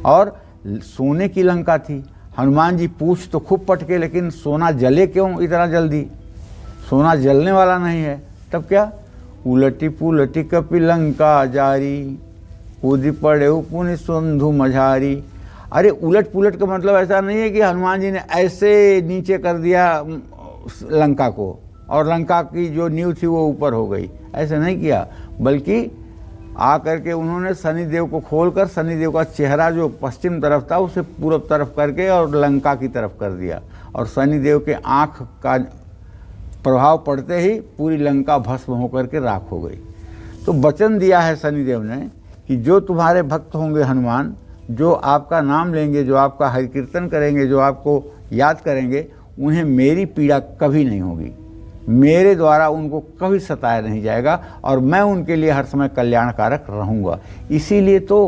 और सोने की लंका थी, हनुमान जी पूछ तो खूब पटके, लेकिन सोना जले क्यों इतना जल्दी? सोना जलने वाला नहीं है। तब क्या? उलटी पुलटी कपि लंका जारी, कूदी पड़े पुनि संधु मझारी। अरे उलट पुलट का मतलब ऐसा नहीं है कि हनुमान जी ने ऐसे नीचे कर दिया लंका को और लंका की जो नींव थी वो ऊपर हो गई, ऐसे नहीं किया, बल्कि आकर के उन्होंने शनिदेव को खोलकर शनिदेव का चेहरा जो पश्चिम तरफ था उसे पूर्व तरफ करके और लंका की तरफ कर दिया, और शनिदेव के आँख का प्रभाव पड़ते ही पूरी लंका भस्म होकर के राख हो गई। तो वचन दिया है शनिदेव ने कि जो तुम्हारे भक्त होंगे हनुमान, जो आपका नाम लेंगे, जो आपका हरि कीर्तन करेंगे, जो आपको याद करेंगे, उन्हें मेरी पीड़ा कभी नहीं होगी, मेरे द्वारा उनको कभी सताया नहीं जाएगा और मैं उनके लिए हर समय कल्याणकारक रहूँगा। इसीलिए तो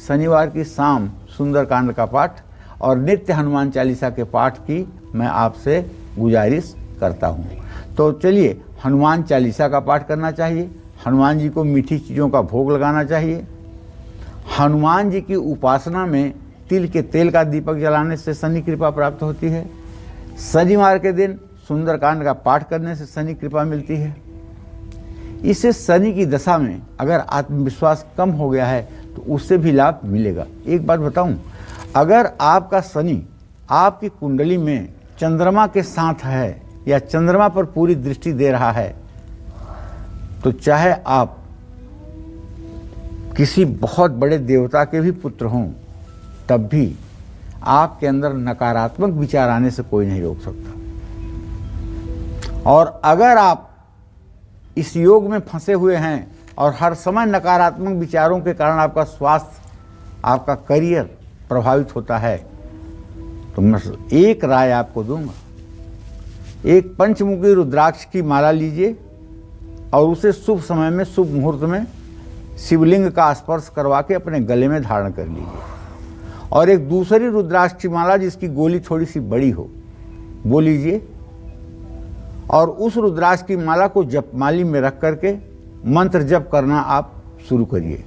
शनिवार की शाम सुंदरकांड का पाठ और नित्य हनुमान चालीसा के पाठ की मैं आपसे गुजारिश करता हूँ। तो चलिए, हनुमान चालीसा का पाठ करना चाहिए, हनुमान जी को मीठी चीज़ों का भोग लगाना चाहिए। हनुमान जी की उपासना में तिल के तेल का दीपक जलाने से शनि कृपा प्राप्त होती है। शनिवार के दिन सुंदरकांड का पाठ करने से शनि कृपा मिलती है। इससे शनि की दशा में अगर आत्मविश्वास कम हो गया है तो उससे भी लाभ मिलेगा। एक बात बताऊं, अगर आपका शनि आपकी कुंडली में चंद्रमा के साथ है या चंद्रमा पर पूरी दृष्टि दे रहा है, तो चाहे आप किसी बहुत बड़े देवता के भी पुत्र हों, तब भी आपके अंदर नकारात्मक विचार आने से कोई नहीं रोक सकता। और अगर आप इस योग में फंसे हुए हैं और हर समय नकारात्मक विचारों के कारण आपका स्वास्थ्य, आपका करियर प्रभावित होता है, तो मैं एक राय आपको दूंगा, एक पंचमुखी रुद्राक्ष की माला लीजिए और उसे शुभ समय में, शुभ मुहूर्त में शिवलिंग का स्पर्श करवा के अपने गले में धारण कर लीजिए। और एक दूसरी रुद्राक्ष की माला जिसकी गोली थोड़ी सी बड़ी हो वो लीजिए और उस रुद्राक्ष की माला को जपमाली में रख करके मंत्र जप करना आप शुरू करिए।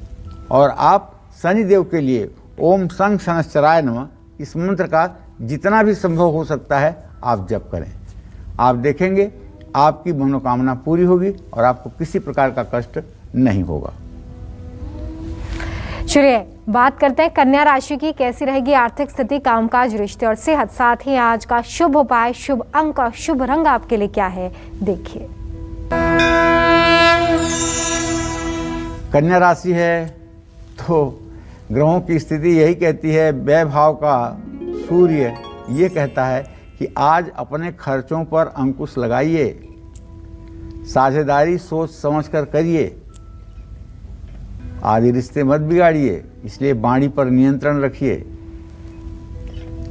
और आप शनिदेव के लिए ओम संग शनश्चराय नमः इस मंत्र का जितना भी संभव हो सकता है आप जप करें। आप देखेंगे आपकी मनोकामना पूरी होगी और आपको किसी प्रकार का कष्ट नहीं होगा। चलिए बात करते हैं कन्या राशि की, कैसी रहेगी आर्थिक स्थिति, कामकाज, रिश्ते और सेहत। साथ ही आज का शुभ उपाय, शुभ अंक और शुभ रंग आपके लिए क्या है, देखिए। कन्या राशि है तो ग्रहों की स्थिति यही कहती है, व्यय भाव का सूर्य ये कहता है कि आज अपने खर्चों पर अंकुश लगाइए, साझेदारी सोच समझकर करिए, आदि रिश्ते मत बिगाड़िए, इसलिए वाणी पर नियंत्रण रखिए,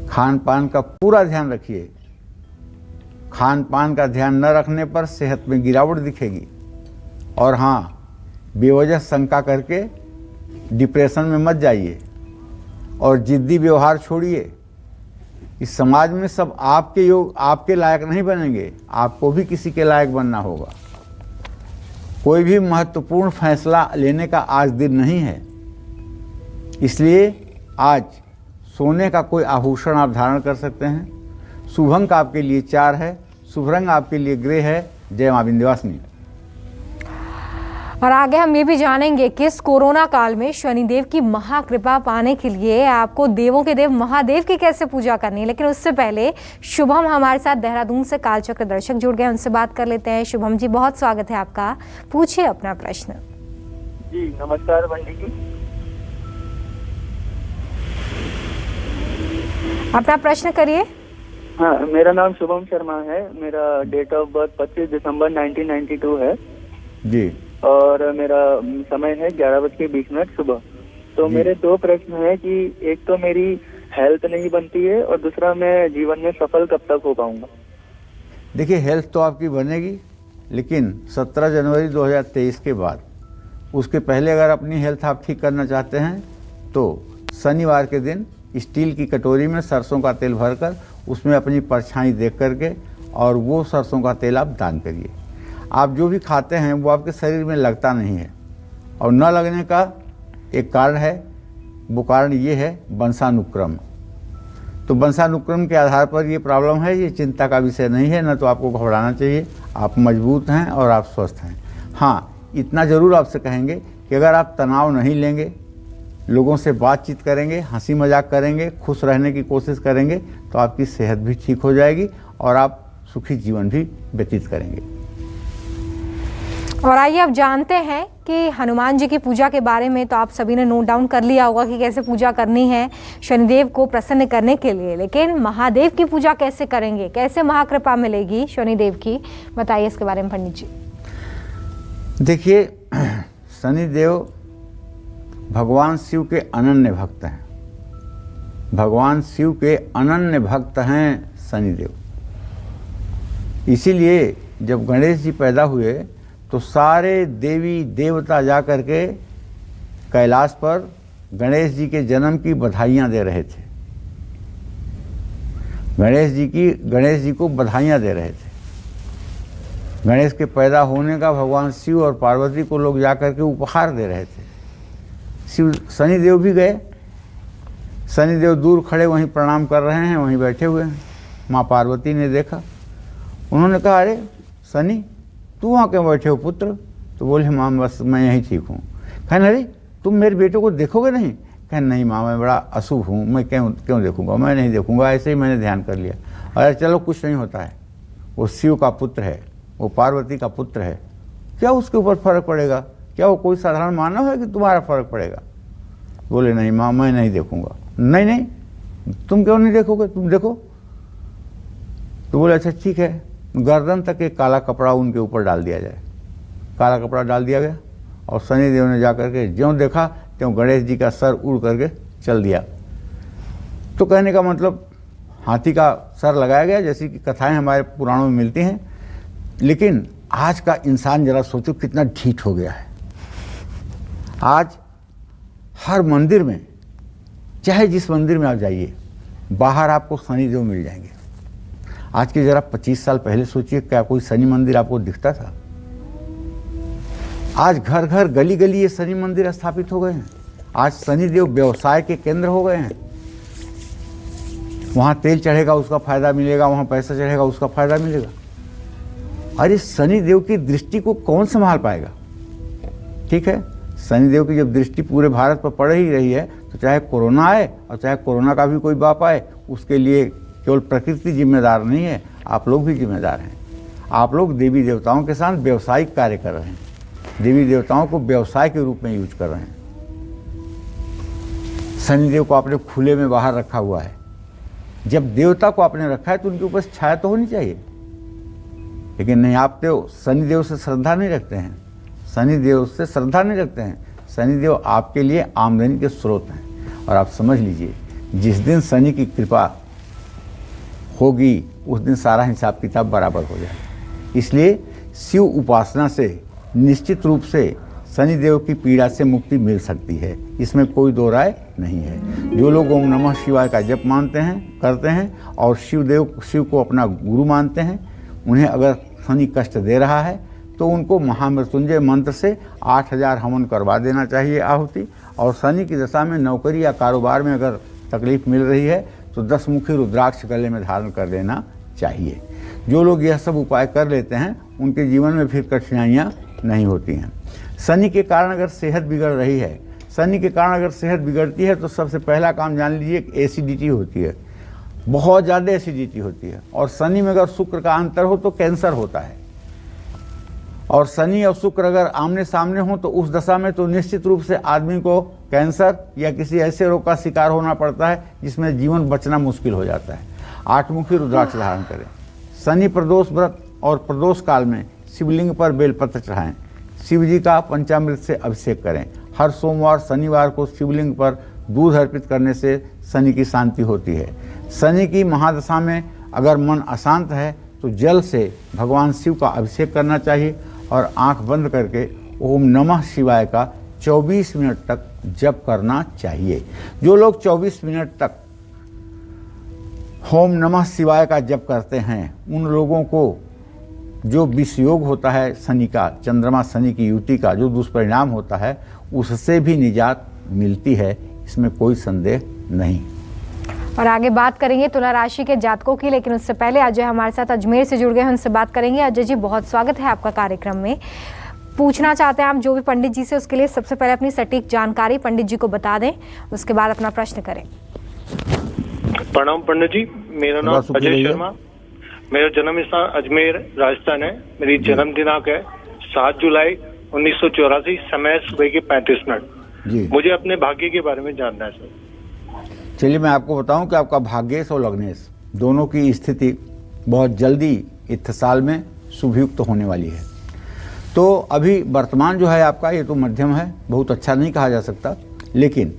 खान पान का पूरा ध्यान रखिए। खान पान का ध्यान न रखने पर सेहत में गिरावट दिखेगी। और हाँ, बेवजह शंका करके डिप्रेशन में मत जाइए। और जिद्दी व्यवहार छोड़िए। इस समाज में सब आपके लायक नहीं बनेंगे, आपको भी किसी के लायक बनना होगा। कोई भी महत्वपूर्ण फैसला लेने का आज दिन नहीं है, इसलिए आज सोने का कोई आभूषण आप धारण कर सकते हैं। शुभ अंक आपके लिए 4 है, शुभ रंग आपके लिए ग्रे है। जय मां विंध्यवासिनी। और आगे हम ये भी जानेंगे कि इस कोरोना काल में शनिदेव की महाकृपा पाने के लिए आपको देवों के देव महादेव की कैसे पूजा करनी है। लेकिन उससे पहले शुभम हमारे साथ देहरादून से कालचक्र दर्शक जुड़ गए, उनसे बात कर लेते हैं। शुभम जी, बहुत स्वागत है आपका, पूछिए अपना प्रश्न। जी नमस्कार बंटी जी। अपना प्रश्न करिए। हाँ, मेरा नाम शुभम शर्मा है, मेरा डेट ऑफ बर्थ 25 दिसंबर 1992 है जी, और मेरा समय है 11:20 सुबह। तो मेरे 2 प्रश्न है कि एक तो मेरी हेल्थ नहीं बनती है और दूसरा मैं जीवन में सफल कब तक हो पाऊंगा। देखिए, हेल्थ तो आपकी बनेगी, लेकिन 17 जनवरी 2023 के बाद, उसके पहले अगर अपनी हेल्थ आप ठीक करना चाहते हैं तो शनिवार के दिन स्टील की कटोरी में सरसों का तेल भरकर उसमें अपनी परछाई देख करके और वो सरसों का तेल आप दान करिए। आप जो भी खाते हैं वो आपके शरीर में लगता नहीं है, और न लगने का एक कारण है, वो कारण ये है वंशानुक्रम। तो वंशानुक्रम के आधार पर ये प्रॉब्लम है, ये चिंता का विषय नहीं है, न तो आपको घबराना चाहिए। आप मजबूत हैं और आप स्वस्थ हैं। हाँ, इतना ज़रूर आपसे कहेंगे कि अगर आप तनाव नहीं लेंगे, लोगों से बातचीत करेंगे, हंसी मजाक करेंगे, खुश रहने की कोशिश करेंगे, तो आपकी सेहत भी ठीक हो जाएगी और आप सुखी जीवन भी व्यतीत करेंगे। और आइए अब जानते हैं कि हनुमान जी की पूजा के बारे में। तो आप सभी ने नोट डाउन कर लिया होगा कि कैसे पूजा करनी है शनिदेव को प्रसन्न करने के लिए, लेकिन महादेव की पूजा कैसे करेंगे, कैसे महाकृपा मिलेगी शनिदेव की, बताइए इसके बारे में पंडित जी। देखिए, शनिदेव भगवान शिव के अनन्य भक्त हैं। भगवान शिव के अनन्य भक्त हैं शनिदेव। इसीलिए जब गणेश जी पैदा हुए तो सारे देवी देवता जा कर के कैलाश पर गणेश जी के जन्म की बधाइयाँ दे रहे थे। गणेश जी को बधाइयाँ दे रहे थे। गणेश के पैदा होने का भगवान शिव और पार्वती को लोग जा कर के उपहार दे रहे थे। शनिदेव भी गए। शनिदेव दूर खड़े वहीं प्रणाम कर रहे हैं, वहीं बैठे हुए हैं। माँ पार्वती ने देखा, उन्होंने कहा, अरे शनि, तू वहाँ क्यों बैठे हो पुत्र? तो बोले, माँ बस मैं यहीं ठीक हूँ। कहने, अरे तुम मेरे बेटे को देखोगे नहीं? कहने, नहीं माँ, मैं बड़ा अशुभ हूँ, मैं क्यों देखूँगा, मैं नहीं देखूँगा, ऐसे ही मैंने ध्यान कर लिया। अरे चलो, कुछ नहीं होता है, वो शिव का पुत्र है, वो पार्वती का पुत्र है, क्या उसके ऊपर फर्क पड़ेगा? क्या वो कोई साधारण मानव है कि तुम्हारा फर्क पड़ेगा? बोले, नहीं माँ, मैं नहीं देखूंगा। नहीं, तुम क्यों नहीं देखोगे, तुम देखो। तो बोले, अच्छा ठीक है, गर्दन तक एक काला कपड़ा उनके ऊपर डाल दिया जाए। काला कपड़ा डाल दिया गया और शनिदेव ने जाकर के ज्यों देखा त्यों गणेश जी का सर उड़ करके चल दिया। तो कहने का मतलब, हाथी का सर लगाया गया, जैसी कि कथाएं हमारे पुराणों में मिलती हैं। लेकिन आज का इंसान जरा सोचो कितना ढीठ हो गया है। आज हर मंदिर में, चाहे जिस मंदिर में आप जाइए, बाहर आपको शनिदेव मिल जाएंगे। आज के जरा 25 साल पहले सोचिए, क्या कोई शनि मंदिर आपको दिखता था? आज घर घर गली गली ये शनि मंदिर स्थापित हो गए हैं। आज शनिदेव व्यवसाय के केंद्र हो गए हैं। वहां तेल चढ़ेगा उसका फायदा मिलेगा, वहां पैसा चढ़ेगा उसका फायदा मिलेगा। अरे शनिदेव की दृष्टि को कौन संभाल पाएगा? ठीक है, शनिदेव की जब दृष्टि पूरे भारत पर पड़ ही रही है, तो चाहे कोरोना आए और चाहे कोरोना का भी कोई बाप आए, उसके लिए केवल प्रकृति जिम्मेदार नहीं है, आप लोग भी जिम्मेदार हैं। आप लोग देवी देवताओं के साथ व्यवसायिक कार्य कर रहे हैं, देवी देवताओं को व्यवसाय के रूप में यूज कर रहे हैं। शनिदेव को आपने खुले में बाहर रखा हुआ है। जब देवता को आपने रखा है तो उनके ऊपर छाया तो होनी चाहिए, लेकिन नहीं, आप तो शनिदेव से श्रद्धा नहीं रखते हैं। शनिदेव आपके लिए आमदनी के स्रोत हैं। और आप समझ लीजिए, जिस दिन शनि की कृपा होगी उस दिन सारा हिसाब किताब बराबर हो जाए। इसलिए शिव उपासना से निश्चित रूप से शनिदेव की पीड़ा से मुक्ति मिल सकती है, इसमें कोई दो राय नहीं है। जो लोग ओम नमः शिवाय का जप मानते हैं, करते हैं और शिव को अपना गुरु मानते हैं, उन्हें अगर शनि कष्ट दे रहा है तो उनको महामृत्युंजय मंत्र से 8000 हवन करवा देना चाहिए आहुति। और शनि की दशा में नौकरी या कारोबार में अगर तकलीफ मिल रही है तो 10 मुखी रुद्राक्ष गले में धारण कर लेना चाहिए। जो लोग यह सब उपाय कर लेते हैं उनके जीवन में फिर कठिनाइयाँ नहीं होती हैं। शनि के कारण अगर सेहत बिगड़ रही है, शनि के कारण अगर सेहत बिगड़ती है तो सबसे पहला काम जान लीजिए कि एसिडिटी होती है, बहुत ज़्यादा एसिडिटी होती है। और शनि में अगर शुक्र का अंतर हो तो कैंसर होता है। और शनि और शुक्र अगर आमने सामने हो तो उस दशा में तो निश्चित रूप से आदमी को कैंसर या किसी ऐसे रोग का शिकार होना पड़ता है जिसमें जीवन बचना मुश्किल हो जाता है। 8 मुखी रुद्राक्ष धारण करें। शनि प्रदोष व्रत और प्रदोष काल में शिवलिंग पर बेलपत्र चढ़ाएं। शिव जी का पंचामृत से अभिषेक करें। हर सोमवार शनिवार को शिवलिंग पर दूध अर्पित करने से शनि की शांति होती है। शनि की महादशा में अगर मन अशांत है तो जल से भगवान शिव का अभिषेक करना चाहिए और आंख बंद करके ओम नमः शिवाय का 24 मिनट तक जप करना चाहिए। जो लोग 24 मिनट तक ओम नमः शिवाय का जप करते हैं उन लोगों को जो विषयोग होता है शनि का, चंद्रमा शनि की युति का जो दुष्परिणाम होता है उससे भी निजात मिलती है, इसमें कोई संदेह नहीं। और आगे बात करेंगे तुला राशि के जातकों की, लेकिन उससे पहले अजय हमारे साथ अजमेर से जुड़ गए हैं, उनसे बात करेंगे। अजय जी, बहुत स्वागत है आपका कार्यक्रम में। पूछना चाहते हैं आप जो भी पंडित जी से, उसके लिए सबसे पहले अपनी सटीक जानकारी पंडित जी को बता दें, उसके बाद अपना प्रश्न करें। प्रणाम पंडित जी, मेरा नाम अजय शर्मा, मेरा जन्म स्थान अजमेर राजस्थान है। मेरी जन्म दिनांक है 7 जुलाई 1984, समय सुबह के 35 मिनट। मुझे अपने भाग्य के बारे में जानना है सर। चलिए मैं आपको बताऊं कि आपका भाग्येश और लग्नेश दोनों की स्थिति बहुत जल्दी इस साल में शुभयुक्त होने वाली है। तो अभी वर्तमान जो है आपका ये तो मध्यम है, बहुत अच्छा नहीं कहा जा सकता, लेकिन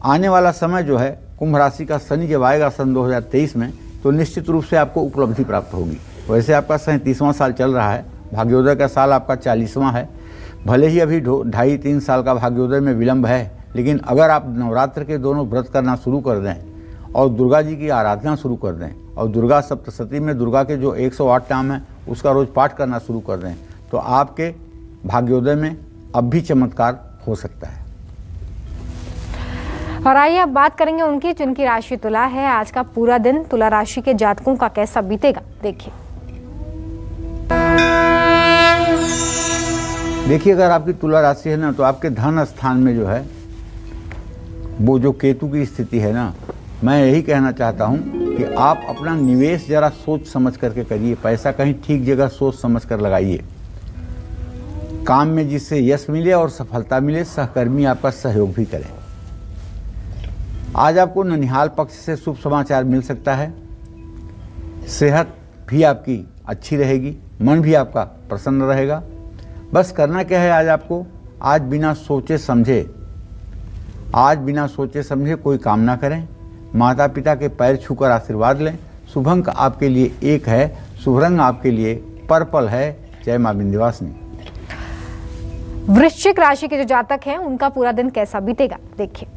आने वाला समय जो है कुंभ राशि का शनि जब आएगा सन 2023 में तो निश्चित रूप से आपको उपलब्धि प्राप्त होगी। वैसे आपका 37वां साल चल रहा है, भाग्योदय का साल आपका 40वां है। भले ही अभी 2.5-3 साल का भाग्योदय में विलंब है, लेकिन अगर आप नवरात्र के दोनों व्रत करना शुरू कर दें और दुर्गा जी की आराधना शुरू कर दें और दुर्गा सप्तशती में दुर्गा के जो 108 नाम है उसका रोज पाठ करना शुरू कर दें तो आपके भाग्योदय में अब भी चमत्कार हो सकता है। और आइए अब बात करेंगे उनकी जिनकी राशि तुला है। आज का पूरा दिन तुला राशि के जातकों का कैसा बीतेगा, देखिए। देखिए, अगर आपकी तुला राशि है ना तो आपके धन स्थान में जो है वो जो केतु की स्थिति है ना, मैं यही कहना चाहता हूँ कि आप अपना निवेश जरा सोच समझ करके करिए। पैसा कहीं ठीक जगह सोच समझ कर लगाइए। काम में जिससे यश मिले और सफलता मिले, सहकर्मी आपका सहयोग भी करें। आज आपको ननिहाल पक्ष से शुभ समाचार मिल सकता है। सेहत भी आपकी अच्छी रहेगी, मन भी आपका प्रसन्न रहेगा। बस करना क्या है आज आपको, आज बिना सोचे समझे कोई काम ना करें। माता पिता के पैर छूकर आशीर्वाद लें। शुभ अंक आपके लिए 1 है, शुभ रंग आपके लिए पर्पल है। जय मां विंध्यवासिनी। वृश्चिक राशि के जो जातक हैं उनका पूरा दिन कैसा बीतेगा, देखिए।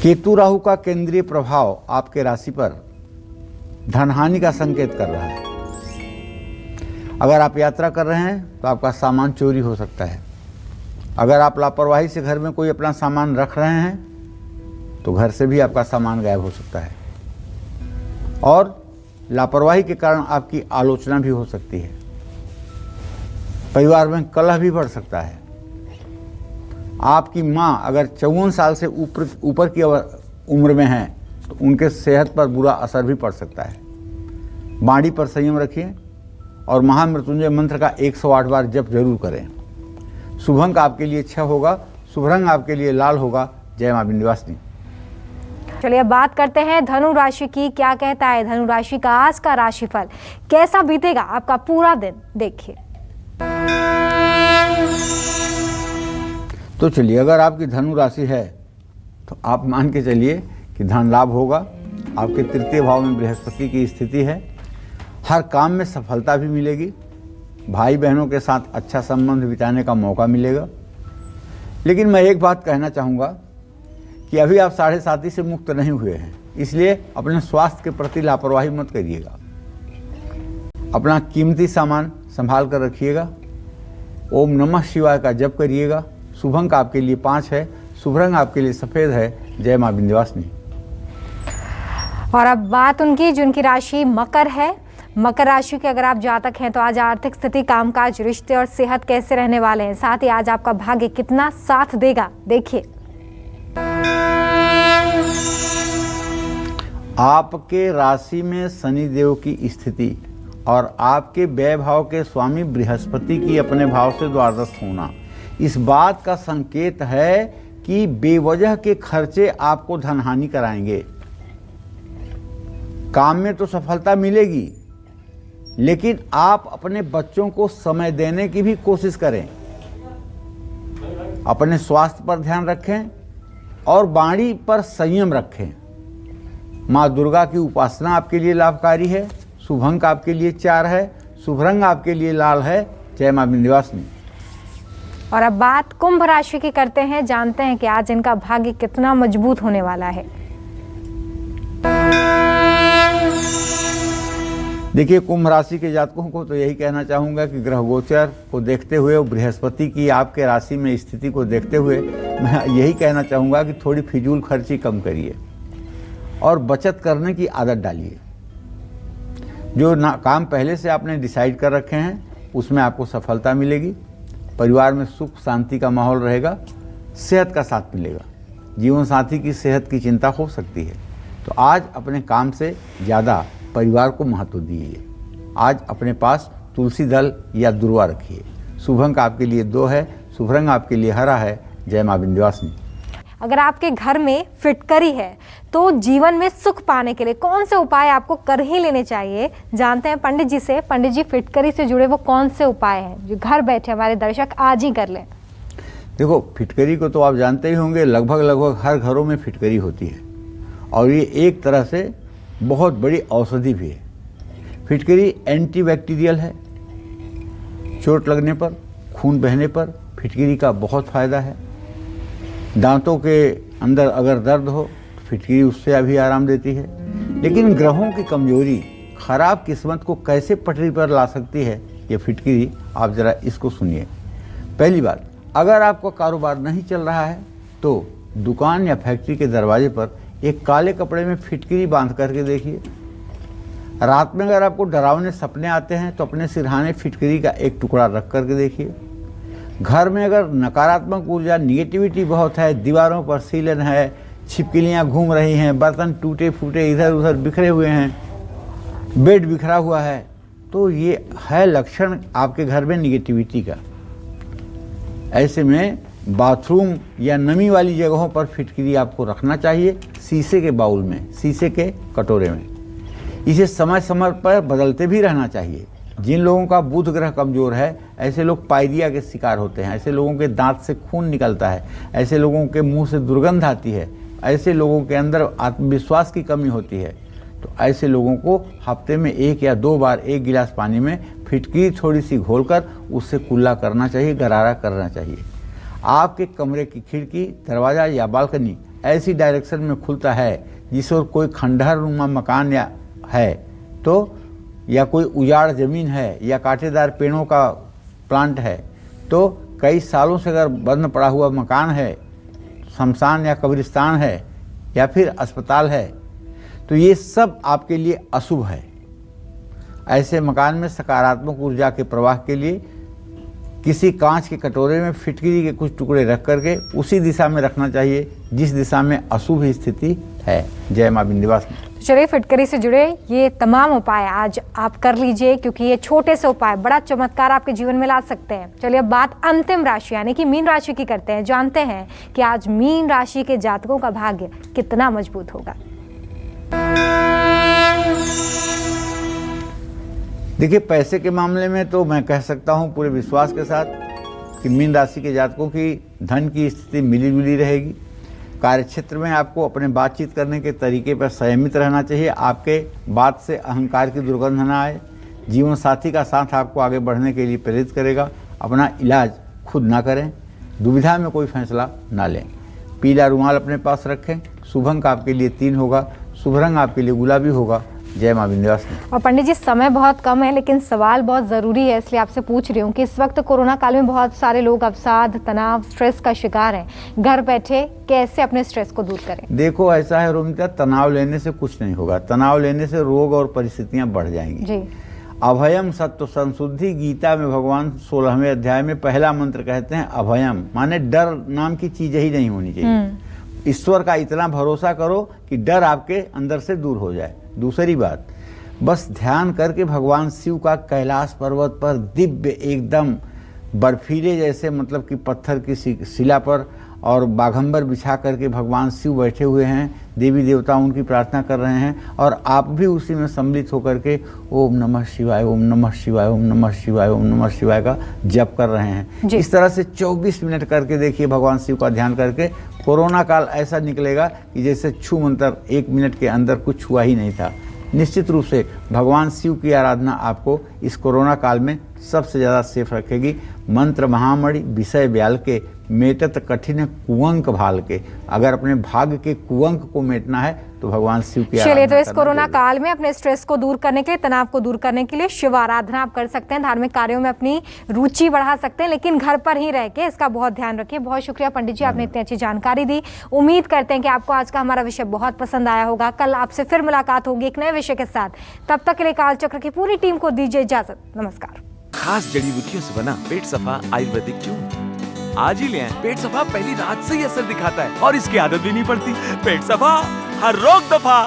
केतु राहु का केंद्रीय प्रभाव आपके राशि पर धनहानि का संकेत कर रहा है। अगर आप यात्रा कर रहे हैं तो आपका सामान चोरी हो सकता है। अगर आप लापरवाही से घर में कोई अपना सामान रख रहे हैं तो घर से भी आपका सामान गायब हो सकता है और लापरवाही के कारण आपकी आलोचना भी हो सकती है। परिवार में कलह भी बढ़ सकता है। आपकी माँ अगर 54 साल से ऊपर की उम्र में है तो उनके सेहत पर बुरा असर भी पड़ सकता है। बाणी पर संयम रखिए और महामृत्युंजय मंत्र का 108 बार जप जरूर करें। शुभ अंक आपके लिए 6 होगा, शुभ रंग आपके लिए लाल होगा। जय मां विंध्यवासिनी। चलिए अब बात करते हैं धनु राशि की। क्या कहता है धनु राशि का आज का राशिफल, कैसा बीतेगा आपका पूरा दिन, देखिए। तो चलिए, अगर आपकी धनु राशि है तो आप मान के चलिए कि धन लाभ होगा। आपके तृतीय भाव में बृहस्पति की स्थिति है। हर काम में सफलता भी मिलेगी। भाई बहनों के साथ अच्छा संबंध बिताने का मौका मिलेगा। लेकिन मैं एक बात कहना चाहूँगा कि अभी आप 7.5 से मुक्त नहीं हुए हैं, इसलिए अपने स्वास्थ्य के प्रति लापरवाही मत करिएगा। अपना कीमती सामान संभाल कर रखिएगा। ओम नमः शिवाय का जप करिएगा। शुभ अंक आपके लिए 5 है, शुभ रंग आपके लिए सफ़ेद है। जय माँ विंध्यवासिनी। और अब बात उनकी जिनकी राशि मकर है। मकर राशि के अगर आप जातक हैं तो आज आर्थिक स्थिति, कामकाज, रिश्ते और सेहत कैसे रहने वाले हैं, साथ ही आज आपका भाग्य कितना साथ देगा, देखिए। आपके राशि में शनि देव की स्थिति और आपके व्यय भाव के स्वामी बृहस्पति की अपने भाव से द्वादश होना इस बात का संकेत है कि बेवजह के खर्चे आपको धनहानि कराएंगे। काम में तो सफलता मिलेगी, लेकिन आप अपने बच्चों को समय देने की भी कोशिश करें। अपने स्वास्थ्य पर ध्यान रखें और वाणी पर संयम रखें। माँ दुर्गा की उपासना आपके लिए लाभकारी है। शुभ अंक आपके लिए 4 है, शुभ रंग आपके लिए लाल है। जय माँ विंध्यवासिनी। और अब बात कुंभ राशि की करते हैं, जानते हैं कि आज इनका भाग्य कितना मजबूत होने वाला है। देखिए, कुंभ राशि के जातकों को तो यही कहना चाहूँगा कि ग्रह गोचर को देखते हुए और बृहस्पति की आपके राशि में स्थिति को देखते हुए मैं यही कहना चाहूँगा कि थोड़ी फिजूल खर्ची कम करिए और बचत करने की आदत डालिए। जो काम पहले से आपने डिसाइड कर रखे हैं उसमें आपको सफलता मिलेगी। परिवार में सुख शांति का माहौल रहेगा। सेहत का साथ मिलेगा। जीवन साथी की सेहत की चिंता हो सकती है, तो आज अपने काम से ज़्यादा परिवार को महत्व दीजिए। आज अपने पास तुलसी दल या दुर्वा रखिए। शुभ अंक आपके लिए 2 है, शुभ रंग आपके लिए हरा है। जय माँ विंध्यवासिनी। अगर आपके घर में फिटकरी है तो जीवन में सुख पाने के लिए कौन से उपाय आपको कर ही लेने चाहिए, जानते हैं पंडित जी से। पंडित जी, फिटकरी से जुड़े वो कौन से उपाय हैं जो घर बैठे हमारे दर्शक आज ही कर लें? देखो, फिटकरी को तो आप जानते ही होंगे, लगभग हर घरों में फिटकरी होती है और ये एक तरह से बहुत बड़ी औषधि भी है। फिटकरी एंटीबैक्टीरियल है। चोट लगने पर, खून बहने पर फिटकरी का बहुत फायदा है। दांतों के अंदर अगर दर्द हो तो फिटकरी उससे भी आराम देती है। लेकिन ग्रहों की कमजोरी, खराब किस्मत को कैसे पटरी पर ला सकती है ये फिटकरी, आप ज़रा इसको सुनिए। पहली बात, अगर आपका कारोबार नहीं चल रहा है तो दुकान या फैक्ट्री के दरवाजे पर एक काले कपड़े में फिटकरी बांध करके देखिए। रात में अगर आपको डरावने सपने आते हैं तो अपने सिरहाने फिटकरी का एक टुकड़ा रख करके देखिए। घर में अगर नकारात्मक ऊर्जा, निगेटिविटी बहुत है, दीवारों पर सीलन है, छिपकलियां घूम रही हैं, बर्तन टूटे फूटे इधर उधर बिखरे हुए हैं, बेड बिखरा हुआ है, तो ये है लक्षण आपके घर में निगेटिविटी का। ऐसे में बाथरूम या नमी वाली जगहों पर फिटकरी आपको रखना चाहिए, शीशे के बाउल में, शीशे के कटोरे में। इसे समय समय पर बदलते भी रहना चाहिए। जिन लोगों का बुध ग्रह कमजोर है, ऐसे लोग पायरिया के शिकार होते हैं। ऐसे लोगों के दांत से खून निकलता है, ऐसे लोगों के मुंह से दुर्गंध आती है, ऐसे लोगों के अंदर आत्मविश्वास की कमी होती है। तो ऐसे लोगों को हफ्ते में 1 या 2 बार 1 गिलास पानी में फिटकरी थोड़ी सी घोलकर उससे कुल्ला करना चाहिए, गरारा करना चाहिए। आपके कमरे की खिड़की, दरवाज़ा या बालकनी ऐसी डायरेक्शन में खुलता है जिस ओर कोई खंडहर नुमा मकान या है तो, या कोई उजाड़ ज़मीन है या कांटेदार पेड़ों का प्लांट है, तो कई सालों से अगर बंद पड़ा हुआ मकान है, शमशान या कब्रिस्तान है या फिर अस्पताल है, तो ये सब आपके लिए अशुभ है। ऐसे मकान में सकारात्मक ऊर्जा के प्रवाह के लिए किसी कांच के कटोरे में फिटकरी के कुछ टुकड़े रख करके उसी दिशा में रखना चाहिए जिस दिशा में अशुभ स्थिति है। जय माँ विंध्यवासिनी। तो चलिए, फिटकरी से जुड़े ये तमाम उपाय आज आप कर लीजिए, क्योंकि ये छोटे से उपाय बड़ा चमत्कार आपके जीवन में ला सकते हैं। चलिए अब बात अंतिम राशि यानी कि मीन राशि की करते हैं, जानते हैं कि आज मीन राशि के जातकों का भाग्य कितना मजबूत होगा। देखिए, पैसे के मामले में तो मैं कह सकता हूँ पूरे विश्वास के साथ कि मीन राशि के जातकों की धन की स्थिति मिली जुली रहेगी। कार्यक्षेत्र में आपको अपने बातचीत करने के तरीके पर संयमित रहना चाहिए। आपके बात से अहंकार की दुर्गंध न आए। जीवन साथी का साथ आपको आगे बढ़ने के लिए प्रेरित करेगा। अपना इलाज खुद ना करें, दुविधा में कोई फैसला ना लें। पीला रुमाल अपने पास रखें। शुभ अंक आपके लिए 3 होगा। शुभ रंग आपके लिए गुलाबी होगा। जय मां विंध्यवासिनी। और पंडित जी, समय बहुत कम है लेकिन सवाल बहुत ज़रूरी है, इसलिए आपसे पूछ रही हूँ कि इस वक्त कोरोना काल में बहुत सारे लोग अवसाद, तनाव, स्ट्रेस का शिकार हैं। घर बैठे कैसे अपने स्ट्रेस को दूर करें? देखो, ऐसा है रोमिता, तनाव लेने से कुछ नहीं होगा। तनाव लेने से रोग और परिस्थितियां बढ़ जाएंगी जी। अभयम सत्व संशुद्धि, गीता में भगवान 16वें अध्याय में पहला मंत्र कहते हैं अभयम, माने डर नाम की चीज ही नहीं होनी चाहिए। ईश्वर का इतना भरोसा करो कि डर आपके अंदर से दूर हो जाए। दूसरी बात, बस ध्यान करके भगवान शिव का कैलाश पर्वत पर दिव्य एकदम बर्फीले जैसे, मतलब कि पत्थर की शिला पर और बाघंबर बिछा करके भगवान शिव बैठे हुए हैं। देवी देवता उनकी प्रार्थना कर रहे हैं और आप भी उसी में सम्मिलित होकर के ओम नमः शिवाय, ओम नमः शिवाय, ओम नमः शिवाय, ओम नमः शिवाय का जप कर रहे हैं। इस तरह से 24 मिनट करके देखिए, भगवान शिव का ध्यान करके कोरोना काल ऐसा निकलेगा कि जैसे छू मंतर 1 मिनट के अंदर कुछ हुआ ही नहीं था। निश्चित रूप से भगवान शिव की आराधना आपको इस कोरोना काल में सबसे ज़्यादा सेफ रखेगी। मंत्र महामणि विषय ब्याल के, मेटत कठिन कुअंक भाल के। अगर अपने भाग्य के कुअंक को मेटना है तो भगवान शिव की आराधना। चलिए, तो इस कोरोना काल में अपने स्ट्रेस को दूर करने के लिए, तनाव को दूर करने के लिए शिव आराधना आप कर सकते हैं। धार्मिक कार्यों में अपनी रुचि बढ़ा सकते हैं, लेकिन घर पर ही रह के इसका बहुत ध्यान रखिए। बहुत शुक्रिया पंडित जी, आपने इतनी अच्छी जानकारी दी। उम्मीद करते हैं कि आपको आज का हमारा विषय बहुत पसंद आया होगा। कल आपसे फिर मुलाकात होगी एक नए विषय के साथ। तब तक के लिए कालचक्र की पूरी टीम को दीजिए इजाजत। नमस्कार। खास जड़ी बूटियों से बना पेट सफा आयुर्वेदिक चूर्ण आज ही ले आएं। पेट सफा पहली रात से ही असर दिखाता है और इसकी आदत भी नहीं पड़ती। पेट सफा, हर रोग दफा।